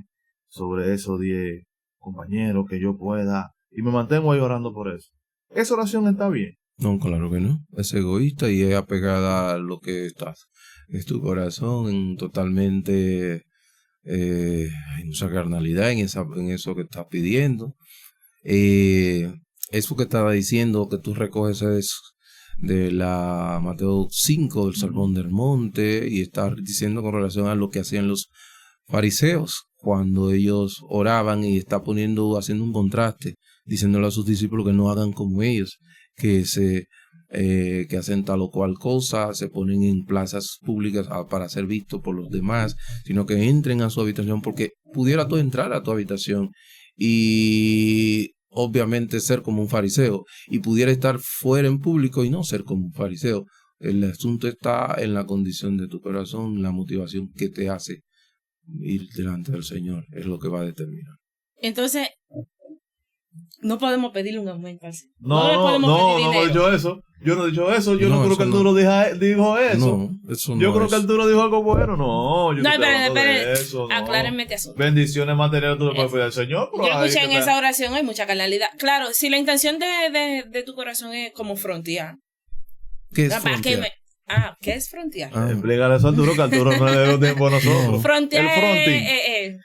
Speaker 1: sobre esos 10 compañeros que yo pueda, y me mantengo ahí orando por eso. ¿Esa oración está bien?
Speaker 3: No, claro que no. Es egoísta y es apegada a lo que estás. Es tu corazón totalmente en mucha carnalidad en eso que estás pidiendo. Eso que estaba diciendo que tú recoges es de la Mateo 5, del Sermón del Monte, y está diciendo con relación a lo que hacían los fariseos cuando ellos oraban, y está haciendo un contraste, diciéndole a sus discípulos que no hagan como ellos, que hacen tal o cual cosa, se ponen en plazas públicas para ser vistos por los demás, sino que entren a su habitación, porque pudiera tú entrar a tu habitación y obviamente ser como un fariseo, y pudiera estar fuera en público y no ser como un fariseo. El asunto está en la condición de tu corazón, la motivación que te hace ir delante del Señor, es lo que va a determinar.
Speaker 2: Entonces, no podemos pedirle un aumento al Señor.
Speaker 1: No,
Speaker 2: le podemos pedir
Speaker 1: no he
Speaker 2: dinero.
Speaker 1: dicho eso. Yo no he dicho eso. Yo no creo
Speaker 3: eso
Speaker 1: que Arturo dijo eso.
Speaker 3: No, eso no
Speaker 1: Yo creo
Speaker 3: es.
Speaker 1: que Arturo dijo algo bueno. No, yo
Speaker 2: No,
Speaker 1: estoy hablando de
Speaker 2: esperen,
Speaker 1: eso. No.
Speaker 2: aclárenme este asunto.
Speaker 1: Bendiciones materiales tú le puedes pedir al Señor. Pero
Speaker 2: Yo
Speaker 1: ahí
Speaker 2: escuché en
Speaker 1: que
Speaker 2: esa oración, hay mucha carnalidad. Claro, si la intención de tu corazón es como frontear.
Speaker 3: ¿Qué es
Speaker 2: No, ¿para qué
Speaker 3: frontear?
Speaker 2: ¿qué es frontear?
Speaker 3: Ah.
Speaker 1: Explícale eso a Arturo, que Arturo no le dio tiempo a nosotros.
Speaker 2: Frontear
Speaker 1: El fronting.
Speaker 2: es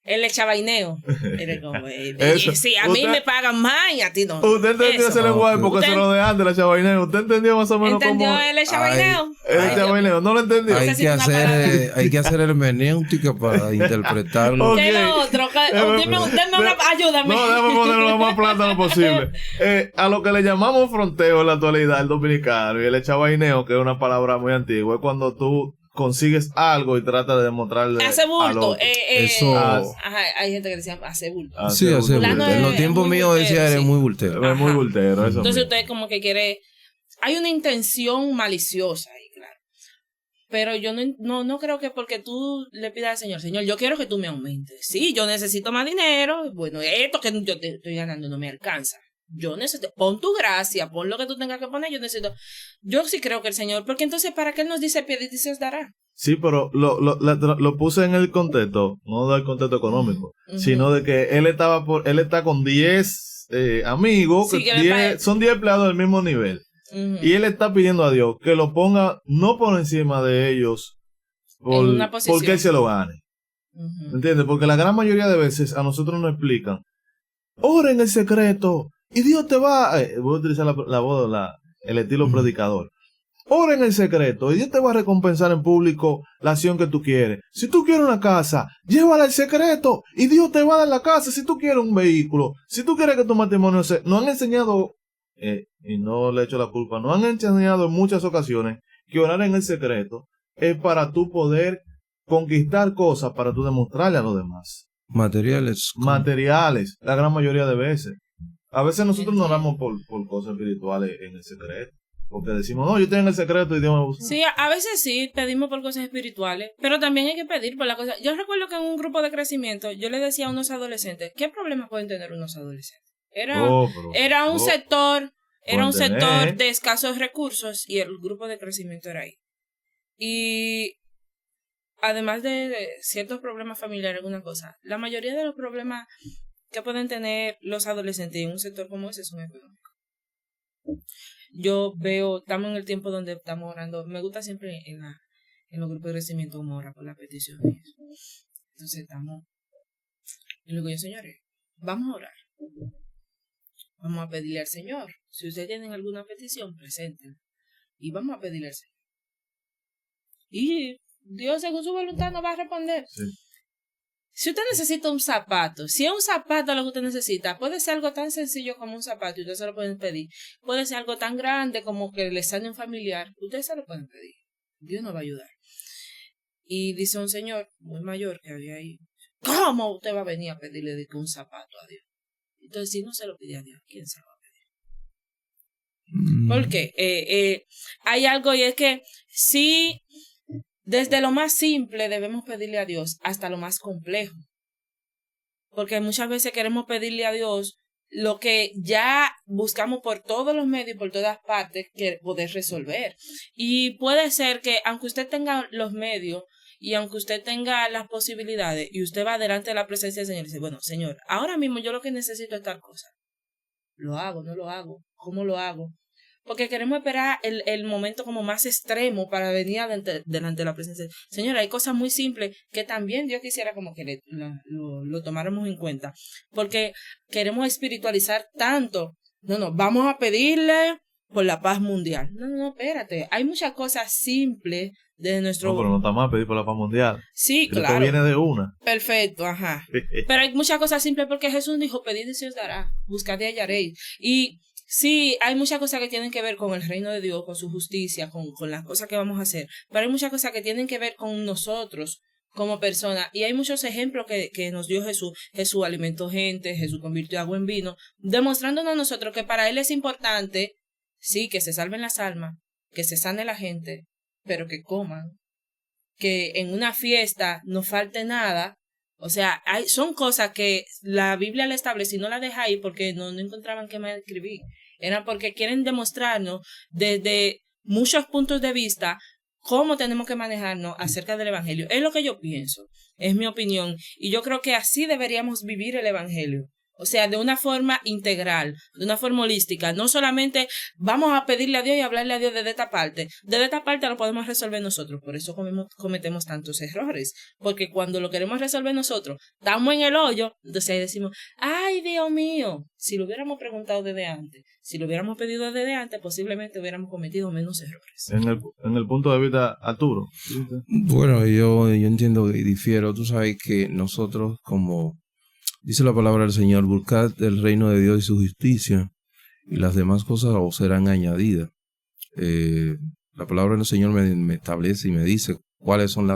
Speaker 2: el echabaineo. Mire cómo es.
Speaker 1: Eso.
Speaker 2: Sí, a mí
Speaker 1: Usted-
Speaker 2: me pagan más y a ti no.
Speaker 1: Usted entendió
Speaker 2: Eso.
Speaker 1: ese lenguaje porque
Speaker 2: Usted-
Speaker 1: se lo de antes, la chavaineo. Usted entendió más o menos
Speaker 2: ¿Entendió
Speaker 1: cómo.
Speaker 2: el echabaineo?
Speaker 1: El chavaineo, ¿no lo entendió?
Speaker 3: Hay
Speaker 2: Necesito
Speaker 3: que
Speaker 2: una
Speaker 3: hacer,
Speaker 2: palabra.
Speaker 3: hay que hacer hermenéutica para interpretarlo.
Speaker 1: Ok.
Speaker 2: ¿Qué es lo otro? Ayúdame.
Speaker 1: No, déjame ponerlo lo más plano posible. A lo que le llamamos fronteo en la actualidad, el dominicano, y el chavaineo, que es una palabra muy antigua, es cuando tú consigues algo y tratas de demostrarle.
Speaker 2: Hace
Speaker 1: al
Speaker 2: bulto.
Speaker 1: otro.
Speaker 3: Eso.
Speaker 2: Ajá, hay gente que decía hace bulto.
Speaker 3: Sí, hace
Speaker 1: bulto.
Speaker 2: Fulano
Speaker 3: bultero. En los
Speaker 2: es
Speaker 3: tiempos
Speaker 2: muy
Speaker 3: míos
Speaker 2: bultero,
Speaker 3: decía eres
Speaker 2: sí.
Speaker 3: muy bultero.
Speaker 1: Es muy
Speaker 2: Ajá.
Speaker 1: bultero, eso
Speaker 2: Entonces
Speaker 1: mismo.
Speaker 2: usted como que quiere. Hay una intención maliciosa ahí, claro. Pero yo no creo que porque tú le pidas al Señor, Señor, yo quiero que tú me aumentes. Sí, yo necesito más dinero. Bueno, esto que yo te estoy ganando no me alcanza. Yo necesito, pon tu gracia, pon lo que tú tengas que poner, yo sí creo que el Señor, porque entonces, ¿para qué Él nos dice pedid y se os dará?
Speaker 1: Sí, pero lo puse en el contexto, no del contexto económico,
Speaker 2: Ujú.
Speaker 1: sino de que él está con 10 amigos,
Speaker 2: Sí,
Speaker 1: que
Speaker 2: que me parece.
Speaker 1: son 10 empleados del mismo nivel.
Speaker 2: Ujú.
Speaker 1: Y él está pidiendo a Dios que lo ponga no por encima de ellos,
Speaker 2: En una posición.
Speaker 1: porque él se lo gane.
Speaker 2: Ujú.
Speaker 1: ¿Entiendes? Porque la gran mayoría de veces a nosotros nos explican, ora en el secreto y Dios te va, voy a utilizar la voz, el estilo predicador. Ora en el secreto y Dios te va a recompensar en público la acción que tú quieres. Si tú quieres una casa, llévala al secreto y Dios te va a dar la casa. Si tú quieres un vehículo, si tú quieres que tu matrimonio se... Nos han enseñado, y no le echo la culpa, nos han enseñado en muchas ocasiones que orar en el secreto es para tú poder conquistar cosas, para tú demostrarle a los demás.
Speaker 3: Materiales.
Speaker 1: Materiales, la gran mayoría de veces. A veces nosotros no oramos por cosas espirituales en el secreto. Porque decimos, no, yo estoy en el secreto y Dios me usa.
Speaker 2: Sí, a veces sí, pedimos por cosas espirituales, pero también hay que pedir por la cosa. Yo recuerdo que en un grupo de crecimiento, yo le decía a unos adolescentes, ¿qué problemas pueden tener unos adolescentes? Era un sector de escasos recursos y el grupo de crecimiento era ahí. Y además de ciertos problemas familiares, alguna cosa, la mayoría de los problemas que pueden tener los adolescentes en un sector como ese son económicos. Yo veo, estamos en el tiempo donde estamos orando, me gusta siempre en los grupos de crecimiento como orar por las peticiones. Entonces estamos, y le digo yo, señores, vamos a orar. Vamos a pedirle al Señor. Si ustedes tienen alguna petición, presenten. Y vamos a pedirle al Señor. Y Dios, según su voluntad, nos va a responder.
Speaker 1: Sí.
Speaker 2: Si usted necesita un zapato, si es un zapato lo que usted necesita, puede ser algo tan sencillo como un zapato y usted se lo pueden pedir. Puede ser algo tan grande como que le sale un familiar, usted se lo pueden pedir. Dios nos va a ayudar. Y dice un señor muy mayor que había ahí, ¿cómo usted va a venir a pedirle de que un zapato a Dios? Entonces, si no se lo pide a Dios, ¿quién se lo va a pedir? Porque hay algo y es que sí, desde lo más simple debemos pedirle a Dios hasta lo más complejo. Porque muchas veces queremos pedirle a Dios lo que ya buscamos por todos los medios y por todas partes que poder resolver. Y puede ser que aunque usted tenga los medios y aunque usted tenga las posibilidades y usted va delante de la presencia del Señor y dice, bueno, Señor, ahora mismo yo lo que necesito es tal cosa. ¿Lo hago? ¿No lo hago? ¿Cómo lo hago? Porque queremos esperar el momento como más extremo para venir delante de la presencia. Señora, hay cosas muy simples que también Dios quisiera como que lo tomáramos en cuenta. Porque queremos espiritualizar tanto. No, vamos a pedirle por la paz mundial. No, espérate. Hay muchas cosas simples de nuestro...
Speaker 1: No, pero no está mal pedir por la paz mundial.
Speaker 2: Sí,
Speaker 1: Esto
Speaker 2: claro.
Speaker 1: viene de una.
Speaker 2: Perfecto, ajá. Pero hay muchas cosas simples porque Jesús dijo, pedid y se os dará, buscad y hallaréis. Y sí, hay muchas cosas que tienen que ver con el reino de Dios, con su justicia, con las cosas que vamos a hacer. Pero hay muchas cosas que tienen que ver con nosotros como personas. Y hay muchos ejemplos que nos dio Jesús. Jesús alimentó gente, Jesús convirtió agua en vino, demostrándonos a nosotros que para Él es importante, sí, que se salven las almas, que se sane la gente, pero que coman, que en una fiesta no falte nada. O sea, son cosas que la Biblia le establece y no la deja ahí porque no encontraban qué más escribir. Era porque quieren demostrarnos desde muchos puntos de vista cómo tenemos que manejarnos acerca del Evangelio. Es lo que yo pienso, es mi opinión. Y yo creo que así deberíamos vivir el Evangelio. O sea, de una forma integral, de una forma holística. No solamente vamos a pedirle a Dios y hablarle a Dios desde esta parte. Desde esta parte lo podemos resolver nosotros. Por eso cometemos tantos errores. Porque cuando lo queremos resolver nosotros, estamos en el hoyo. Entonces ahí decimos, ¡ay, Dios mío! Si lo hubiéramos preguntado desde antes, si lo hubiéramos pedido desde antes, posiblemente hubiéramos cometido menos errores.
Speaker 1: En el punto de vista, Arturo.
Speaker 3: Bueno, yo entiendo y difiero. Tú sabes que nosotros, como dice la palabra del Señor, buscad el reino de Dios y su justicia, y las demás cosas os serán añadidas. La palabra del Señor me establece y me dice cuáles son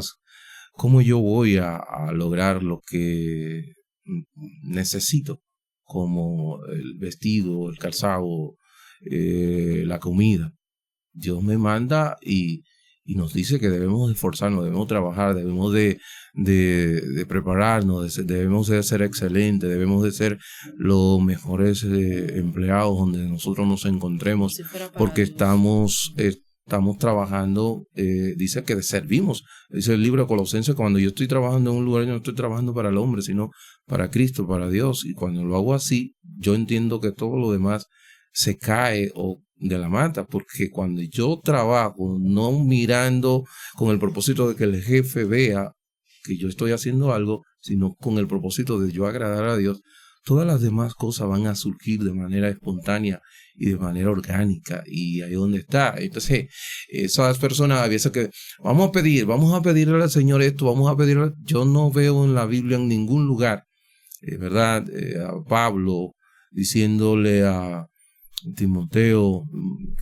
Speaker 3: cómo yo voy a lograr lo que necesito, como el vestido, el calzado, la comida. Dios me manda y nos dice que debemos esforzarnos, debemos trabajar, debemos de prepararnos, debemos de ser excelentes, debemos de ser los mejores empleados donde nosotros nos encontremos, porque estamos trabajando, dice que servimos. Dice el libro de Colosenses, cuando yo estoy trabajando en un lugar, yo no estoy trabajando para el hombre, sino para Cristo, para Dios. Y cuando lo hago así, yo entiendo que todo lo demás se cae de la mata, porque cuando yo trabajo, no mirando con el propósito de que el jefe vea que yo estoy haciendo algo, sino con el propósito de yo agradar a Dios, todas las demás cosas van a surgir de manera espontánea y de manera orgánica, y ahí es donde está. Entonces, esas personas a veces que vamos a pedirle al Señor esto, yo no veo en la Biblia en ningún lugar, ¿verdad? A Pablo diciéndole a Timoteo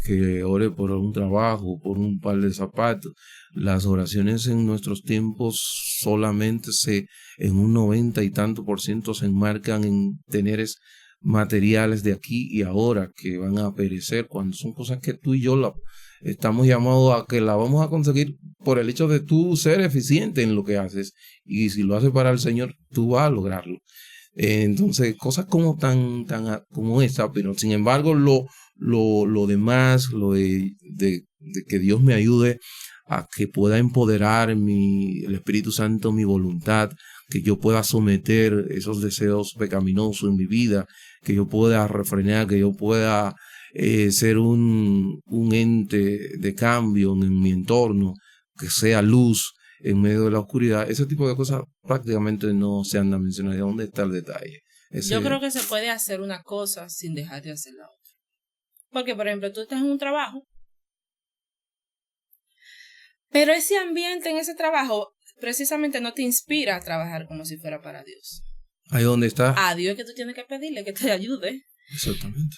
Speaker 3: que ore por un trabajo, por un par de zapatos. Las oraciones en nuestros tiempos solamente en un 90 y tanto % se enmarcan en tener materiales de aquí y ahora que van a perecer, cuando son cosas que tú y yo estamos llamados a que la vamos a conseguir por el hecho de tú ser eficiente en lo que haces, y si lo haces para el Señor, tú vas a lograrlo. Entonces, cosas como como esta, pero sin embargo, lo demás, de que Dios me ayude a que pueda empoderar el Espíritu Santo, mi voluntad, que yo pueda someter esos deseos pecaminosos en mi vida, que yo pueda refrenar, que yo pueda ser un ente de cambio en mi entorno, que sea luz en medio de la oscuridad. Ese tipo de cosas prácticamente no se andan mencionando. ¿Dónde está el detalle?
Speaker 2: Yo creo que se puede hacer una cosa sin dejar de hacer la otra. Porque, por ejemplo, tú estás en un trabajo, pero ese ambiente en ese trabajo precisamente no te inspira a trabajar como si fuera para Dios.
Speaker 3: Ahí donde está.
Speaker 2: A Dios es que tú tienes que pedirle que te ayude.
Speaker 3: Exactamente.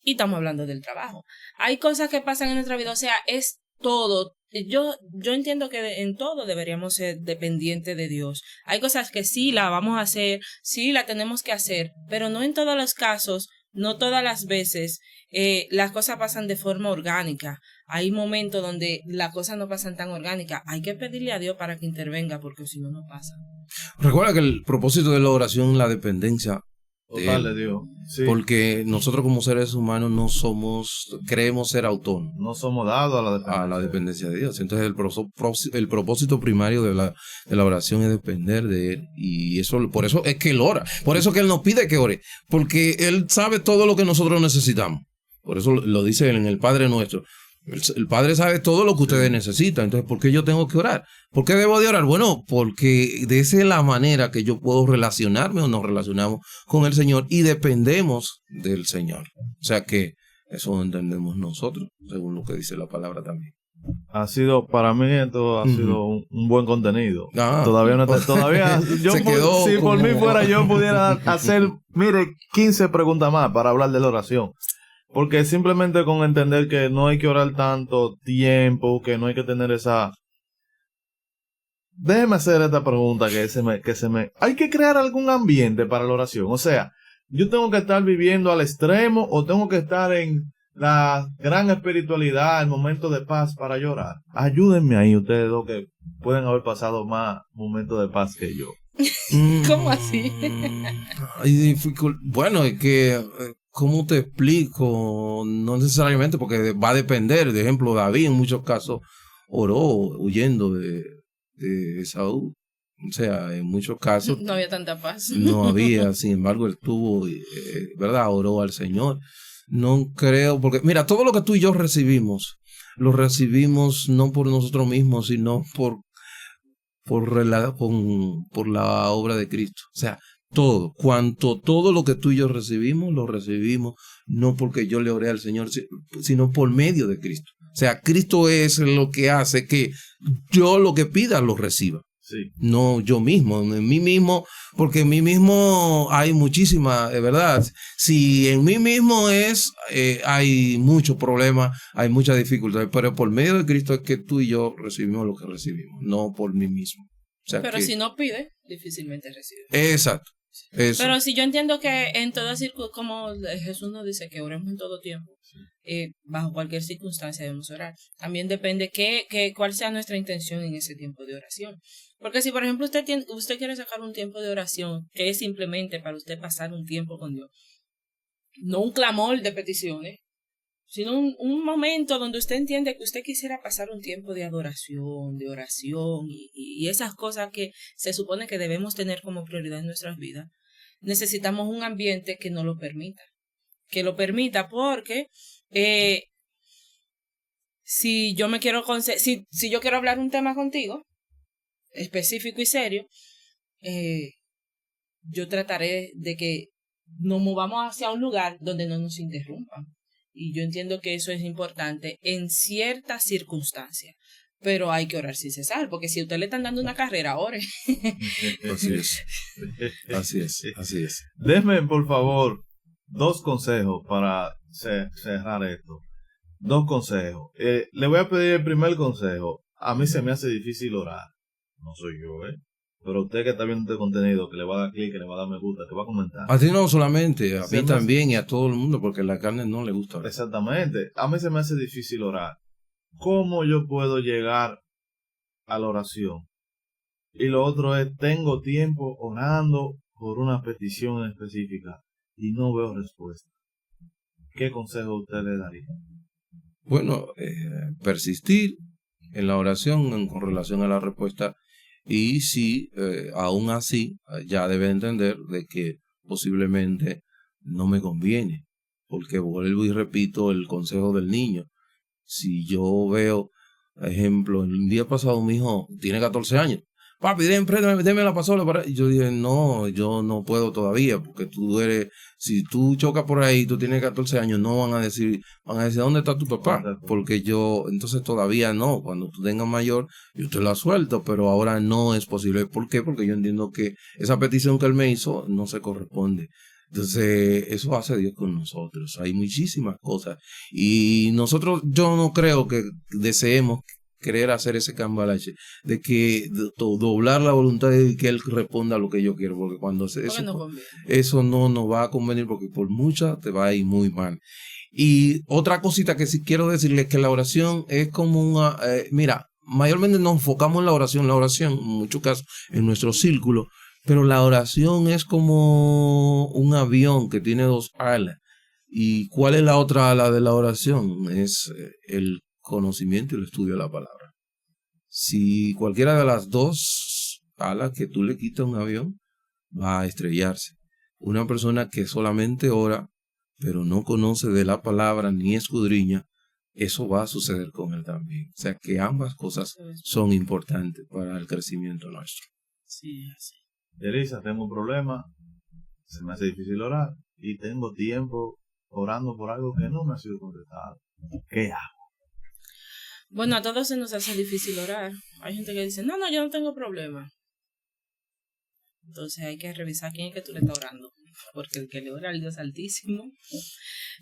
Speaker 2: Y estamos hablando del trabajo. Hay cosas que pasan en nuestra vida, o sea, es todo. Yo entiendo que en todo deberíamos ser dependientes de Dios. Hay cosas que sí la vamos a hacer, sí la tenemos que hacer, pero no en todos los casos, no todas las veces las cosas pasan de forma orgánica. Hay momentos donde las cosas no pasan tan orgánicas. Hay que pedirle a Dios para que intervenga, porque si no, no pasa.
Speaker 3: Recuerda que el propósito de la oración es la dependencia
Speaker 1: total de Dios. Sí.
Speaker 3: Porque nosotros como seres humanos creemos ser autónomos.
Speaker 1: No somos dados
Speaker 3: a la dependencia de Dios. Entonces el propósito primario de la oración es depender de Él. Y por eso es que Él ora. Por eso que Él nos pide que ore. Porque Él sabe todo lo que nosotros necesitamos. Por eso lo dice Él en el Padre Nuestro. El Padre sabe todo lo que ustedes necesitan. Entonces, ¿por qué yo tengo que orar? ¿Por qué debo de orar? Bueno, porque de esa es la manera que yo puedo relacionarme o nos relacionamos con el Señor y dependemos del Señor. O sea que eso entendemos nosotros, según lo que dice la palabra también.
Speaker 1: Para mí esto ha sido un buen contenido. Todavía yo
Speaker 3: se quedó
Speaker 1: si por mí fuera yo pudiera hacer, 15 preguntas más para hablar de la oración. Porque simplemente con entender que no hay que orar tanto tiempo, que no hay que tener esa... Déjeme hacer esta pregunta hay que crear algún ambiente para la oración. O sea, yo tengo que estar viviendo al extremo o tengo que estar en la gran espiritualidad, el momento de paz para llorar. Ayúdenme ahí ustedes dos que pueden haber pasado más momentos de paz que yo.
Speaker 2: ¿Cómo así?
Speaker 3: Bueno, es que, ¿cómo te explico? No necesariamente, porque va a depender. De ejemplo, David en muchos casos oró huyendo de Esaú. O sea, en muchos casos
Speaker 2: No había tanta paz.
Speaker 3: no había, sin embargo, él tuvo, ¿verdad? Oró al Señor. No creo, porque mira, todo lo que tú y yo recibimos, lo recibimos no por nosotros mismos, sino por la obra de Cristo. O sea, todo lo que tú y yo recibimos, lo recibimos no porque yo le oré al Señor, sino por medio de Cristo. O sea, Cristo es lo que hace que yo lo que pida lo reciba.
Speaker 1: Sí.
Speaker 3: No yo mismo, en mí mismo, porque en mí mismo hay muchísima, de verdad. Si en mí mismo hay muchos problemas, hay muchas dificultades, pero por medio de Cristo es que tú y yo recibimos lo que recibimos, no por mí mismo. O sea
Speaker 2: Pero
Speaker 3: que,
Speaker 2: si no pide, difícilmente recibe.
Speaker 3: exacto. Eso.
Speaker 2: Pero si yo entiendo que en todas circunstancias, como Jesús nos dice que oremos en todo tiempo, bajo cualquier circunstancia debemos orar. También depende cuál sea nuestra intención en ese tiempo de oración. Porque si, por ejemplo, usted quiere sacar un tiempo de oración que es simplemente para usted pasar un tiempo con Dios, no un clamor de peticiones, sino un momento donde usted entiende que usted quisiera pasar un tiempo de adoración, de oración y esas cosas que se supone que debemos tener como prioridad en nuestras vidas, necesitamos un ambiente que nos lo permita. Que lo permita porque si yo quiero hablar un tema contigo, específico y serio, yo trataré de que nos movamos hacia un lugar donde no nos interrumpan. Y yo entiendo que eso es importante en ciertas circunstancias. Pero hay que orar sin cesar, porque si a usted le están dando una carrera, ore.
Speaker 3: Así es. Así es. Así es.
Speaker 1: Denme, por favor, 2 consejos para cerrar esto. 2 consejos. Le voy a pedir el primer consejo. A mí se me hace difícil orar. No soy yo, Pero usted que está viendo este contenido, que le va a dar clic, que le va a dar me gusta, que va a comentar.
Speaker 3: A ti no solamente, a
Speaker 1: Se
Speaker 3: mí
Speaker 1: me
Speaker 3: también y a todo el mundo, porque la carne no le gusta orar.
Speaker 1: Exactamente. A mí se me hace difícil orar. ¿Cómo yo puedo llegar a la oración? Y lo otro es, tengo tiempo orando por una petición específica y no veo respuesta. ¿Qué consejo usted le daría?
Speaker 3: Bueno, persistir en la oración con relación a la respuesta y si aún así ya debe entender de que posiblemente no me conviene, porque vuelvo y repito el consejo del niño. Si yo veo, por ejemplo, el día pasado mi hijo tiene 14 años. Papi, déme la pasola. Y yo dije, no, yo no puedo todavía, porque si tú chocas por ahí, tú tienes 14 años, no van a decir, ¿dónde está tu papá? Porque entonces todavía no, cuando tú tengas mayor, yo te la suelto, pero ahora no es posible. ¿Por qué? Porque yo entiendo que esa petición que él me hizo no se corresponde. Entonces, eso hace Dios con nosotros. Hay muchísimas cosas. Y nosotros, yo no creo que deseemos querer hacer ese cambalache de que doblar la voluntad de que Él responda a lo que yo quiero, porque cuando eso no nos va a convenir, porque por mucha te va a ir muy mal. Y otra cosita que sí quiero decirles es que la oración es como mira, mayormente nos enfocamos en la oración, en muchos casos, en nuestro círculo, pero la oración es como un avión que tiene 2 alas. ¿Y cuál es la otra ala de la oración? Es el conocimiento y el estudio de la palabra. Si cualquiera de las 2 alas que tú le quitas a un avión, va a estrellarse. Una persona que solamente ora, pero no conoce de la palabra ni escudriña, eso va a suceder con él también. O sea que ambas cosas son importantes para el crecimiento nuestro.
Speaker 2: Sí, así.
Speaker 1: Elisa, tengo un problema, se me hace difícil orar y tengo tiempo orando por algo que no me ha sido contestado. ¿Qué hago?
Speaker 2: Bueno, a todos se nos hace difícil orar. Hay gente que dice, no, yo no tengo problema. Entonces hay que revisar quién es que tú le estás orando. Porque el que le ora al Dios Altísimo.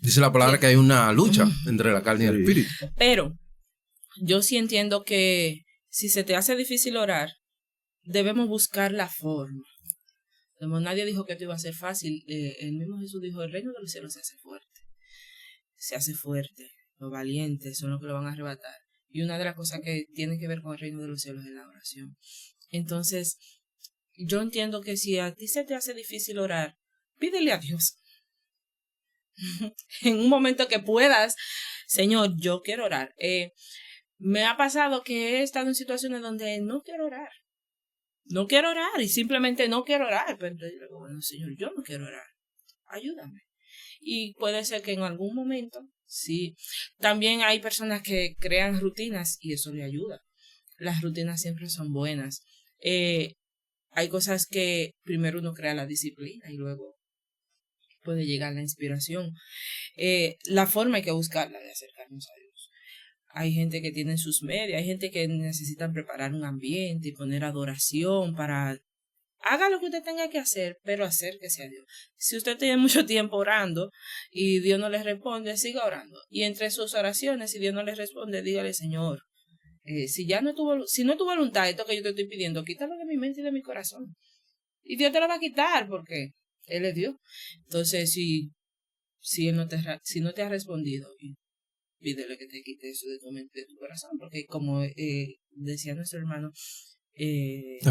Speaker 3: Dice la palabra que hay una lucha entre la carne y el espíritu.
Speaker 2: Pero yo sí entiendo que si se te hace difícil orar, debemos buscar la forma. Como nadie dijo que esto iba a ser fácil, el mismo Jesús dijo, el reino de los cielos se hace fuerte. Se hace fuerte. Los valientes son los que lo van a arrebatar. Y una de las cosas que tiene que ver con el reino de los cielos es la oración. Entonces, yo entiendo que si a ti se te hace difícil orar, pídele a Dios. En un momento que puedas, Señor, yo quiero orar. Me ha pasado que he estado en situaciones donde no quiero orar. No quiero orar y simplemente no quiero orar. Pero yo digo, bueno, Señor, yo no quiero orar. Ayúdame. Y puede ser que en algún momento, sí. También hay personas que crean rutinas y eso le ayuda. Las rutinas siempre son buenas. Hay cosas que primero uno crea la disciplina y luego puede llegar la inspiración. La forma hay que buscarla de acercarnos a Dios. Hay gente que tiene sus medios, hay gente que necesita preparar un ambiente y poner adoración para... Haga lo que usted tenga que hacer, pero acérquese a Dios. Si usted tiene mucho tiempo orando y Dios no le responde, siga orando. Y entre sus oraciones, si Dios no le responde, dígale, Señor, si no es tu voluntad esto que yo te estoy pidiendo, quítalo de mi mente y de mi corazón. Y Dios te lo va a quitar porque Él es Dios. Entonces, si Él no te ha respondido, pídele que te quite eso de tu mente y de tu corazón. Porque como decía nuestro hermano,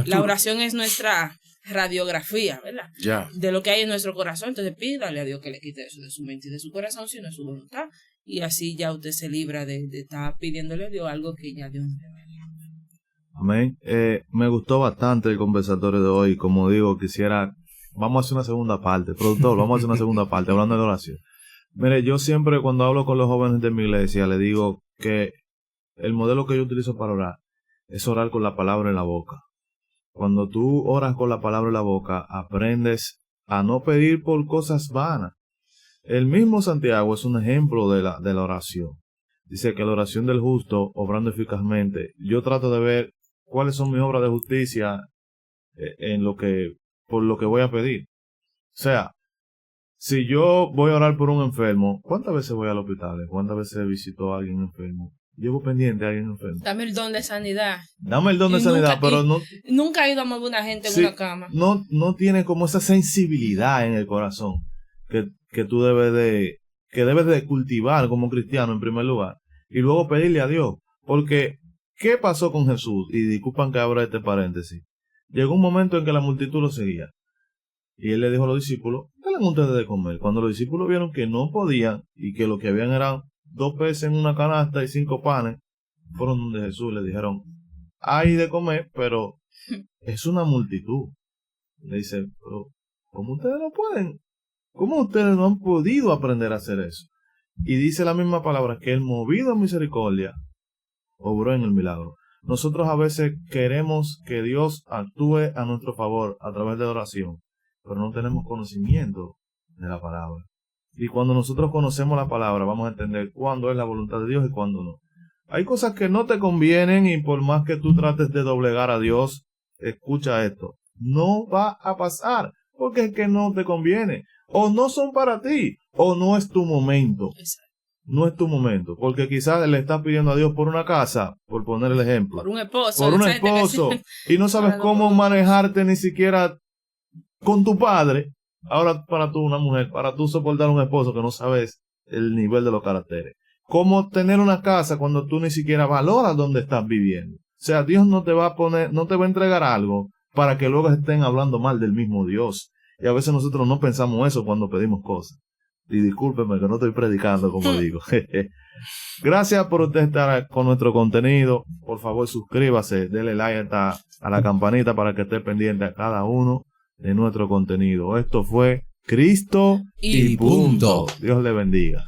Speaker 2: la oración es nuestra radiografía, ¿verdad?
Speaker 3: Ya.
Speaker 2: De lo que hay en nuestro corazón. Entonces pídale a Dios que le quite eso de su mente y de su corazón si no es su voluntad. Y así ya usted se libra de estar pidiéndole a Dios algo que ya Dios no le va a dar.
Speaker 1: Amén. Me gustó bastante el conversatorio de hoy. Como digo, vamos a hacer una segunda parte. Productor, vamos a hacer una segunda parte hablando de oración. Mire, yo siempre cuando hablo con los jóvenes de mi iglesia les digo que el modelo que yo utilizo para orar es orar con la palabra en la boca. Cuando tú oras con la palabra en la boca, aprendes a no pedir por cosas vanas. El mismo Santiago es un ejemplo de la oración. Dice que la oración del justo, obrando eficazmente, yo trato de ver cuáles son mis obras de justicia por lo que voy a pedir. O sea, si yo voy a orar por un enfermo, ¿cuántas veces voy al hospital? ¿Cuántas veces visito a alguien enfermo? Llevo pendiente a alguien enfermo.
Speaker 2: Dame el don de sanidad.
Speaker 1: Dame el don de sanidad, pero no...
Speaker 2: Nunca he ido a mover una gente en una cama.
Speaker 1: No tiene como esa sensibilidad en el corazón que tú debes de cultivar como cristiano en primer lugar. Y luego pedirle a Dios. Porque, ¿qué pasó con Jesús? Y disculpan que abra este paréntesis. Llegó un momento en que la multitud lo seguía. Y él le dijo a los discípulos, denle ustedes de comer. Cuando los discípulos vieron que no podían y que lo que habían eran 2 peces en una canasta y 5 panes, fueron donde Jesús le dijeron, hay de comer, pero es una multitud. Le dice, pero ¿cómo ustedes no pueden? ¿Cómo ustedes no han podido aprender a hacer eso? Y dice la misma palabra, que el movido a misericordia obró en el milagro. Nosotros a veces queremos que Dios actúe a nuestro favor a través de la oración, pero no tenemos conocimiento de la palabra. Y cuando nosotros conocemos la palabra, vamos a entender cuándo es la voluntad de Dios y cuándo no. Hay cosas que no te convienen y por más que tú trates de doblegar a Dios, escucha esto, no va a pasar, porque es que no te conviene. O no son para ti, o no es tu momento.
Speaker 2: Exacto.
Speaker 1: No es tu momento, porque quizás le estás pidiendo a Dios por una casa, por poner el ejemplo.
Speaker 2: Por un esposo.
Speaker 1: Por un esposo. Y no sabes cómo manejarte ni siquiera con tu padre. Ahora para tú, una mujer, para tú soportar a un esposo que no sabes el nivel de los caracteres. Cómo tener una casa cuando tú ni siquiera valoras dónde estás viviendo. O sea, Dios no te va a entregar algo para que luego estén hablando mal del mismo Dios. Y a veces nosotros no pensamos eso cuando pedimos cosas. Y discúlpeme que no estoy predicando como digo. Gracias por usted estar con nuestro contenido. Por favor, suscríbase, dele like a la campanita para que esté pendiente a cada uno de nuestro contenido. Esto fue Cristo
Speaker 3: y punto.
Speaker 1: Dios le bendiga.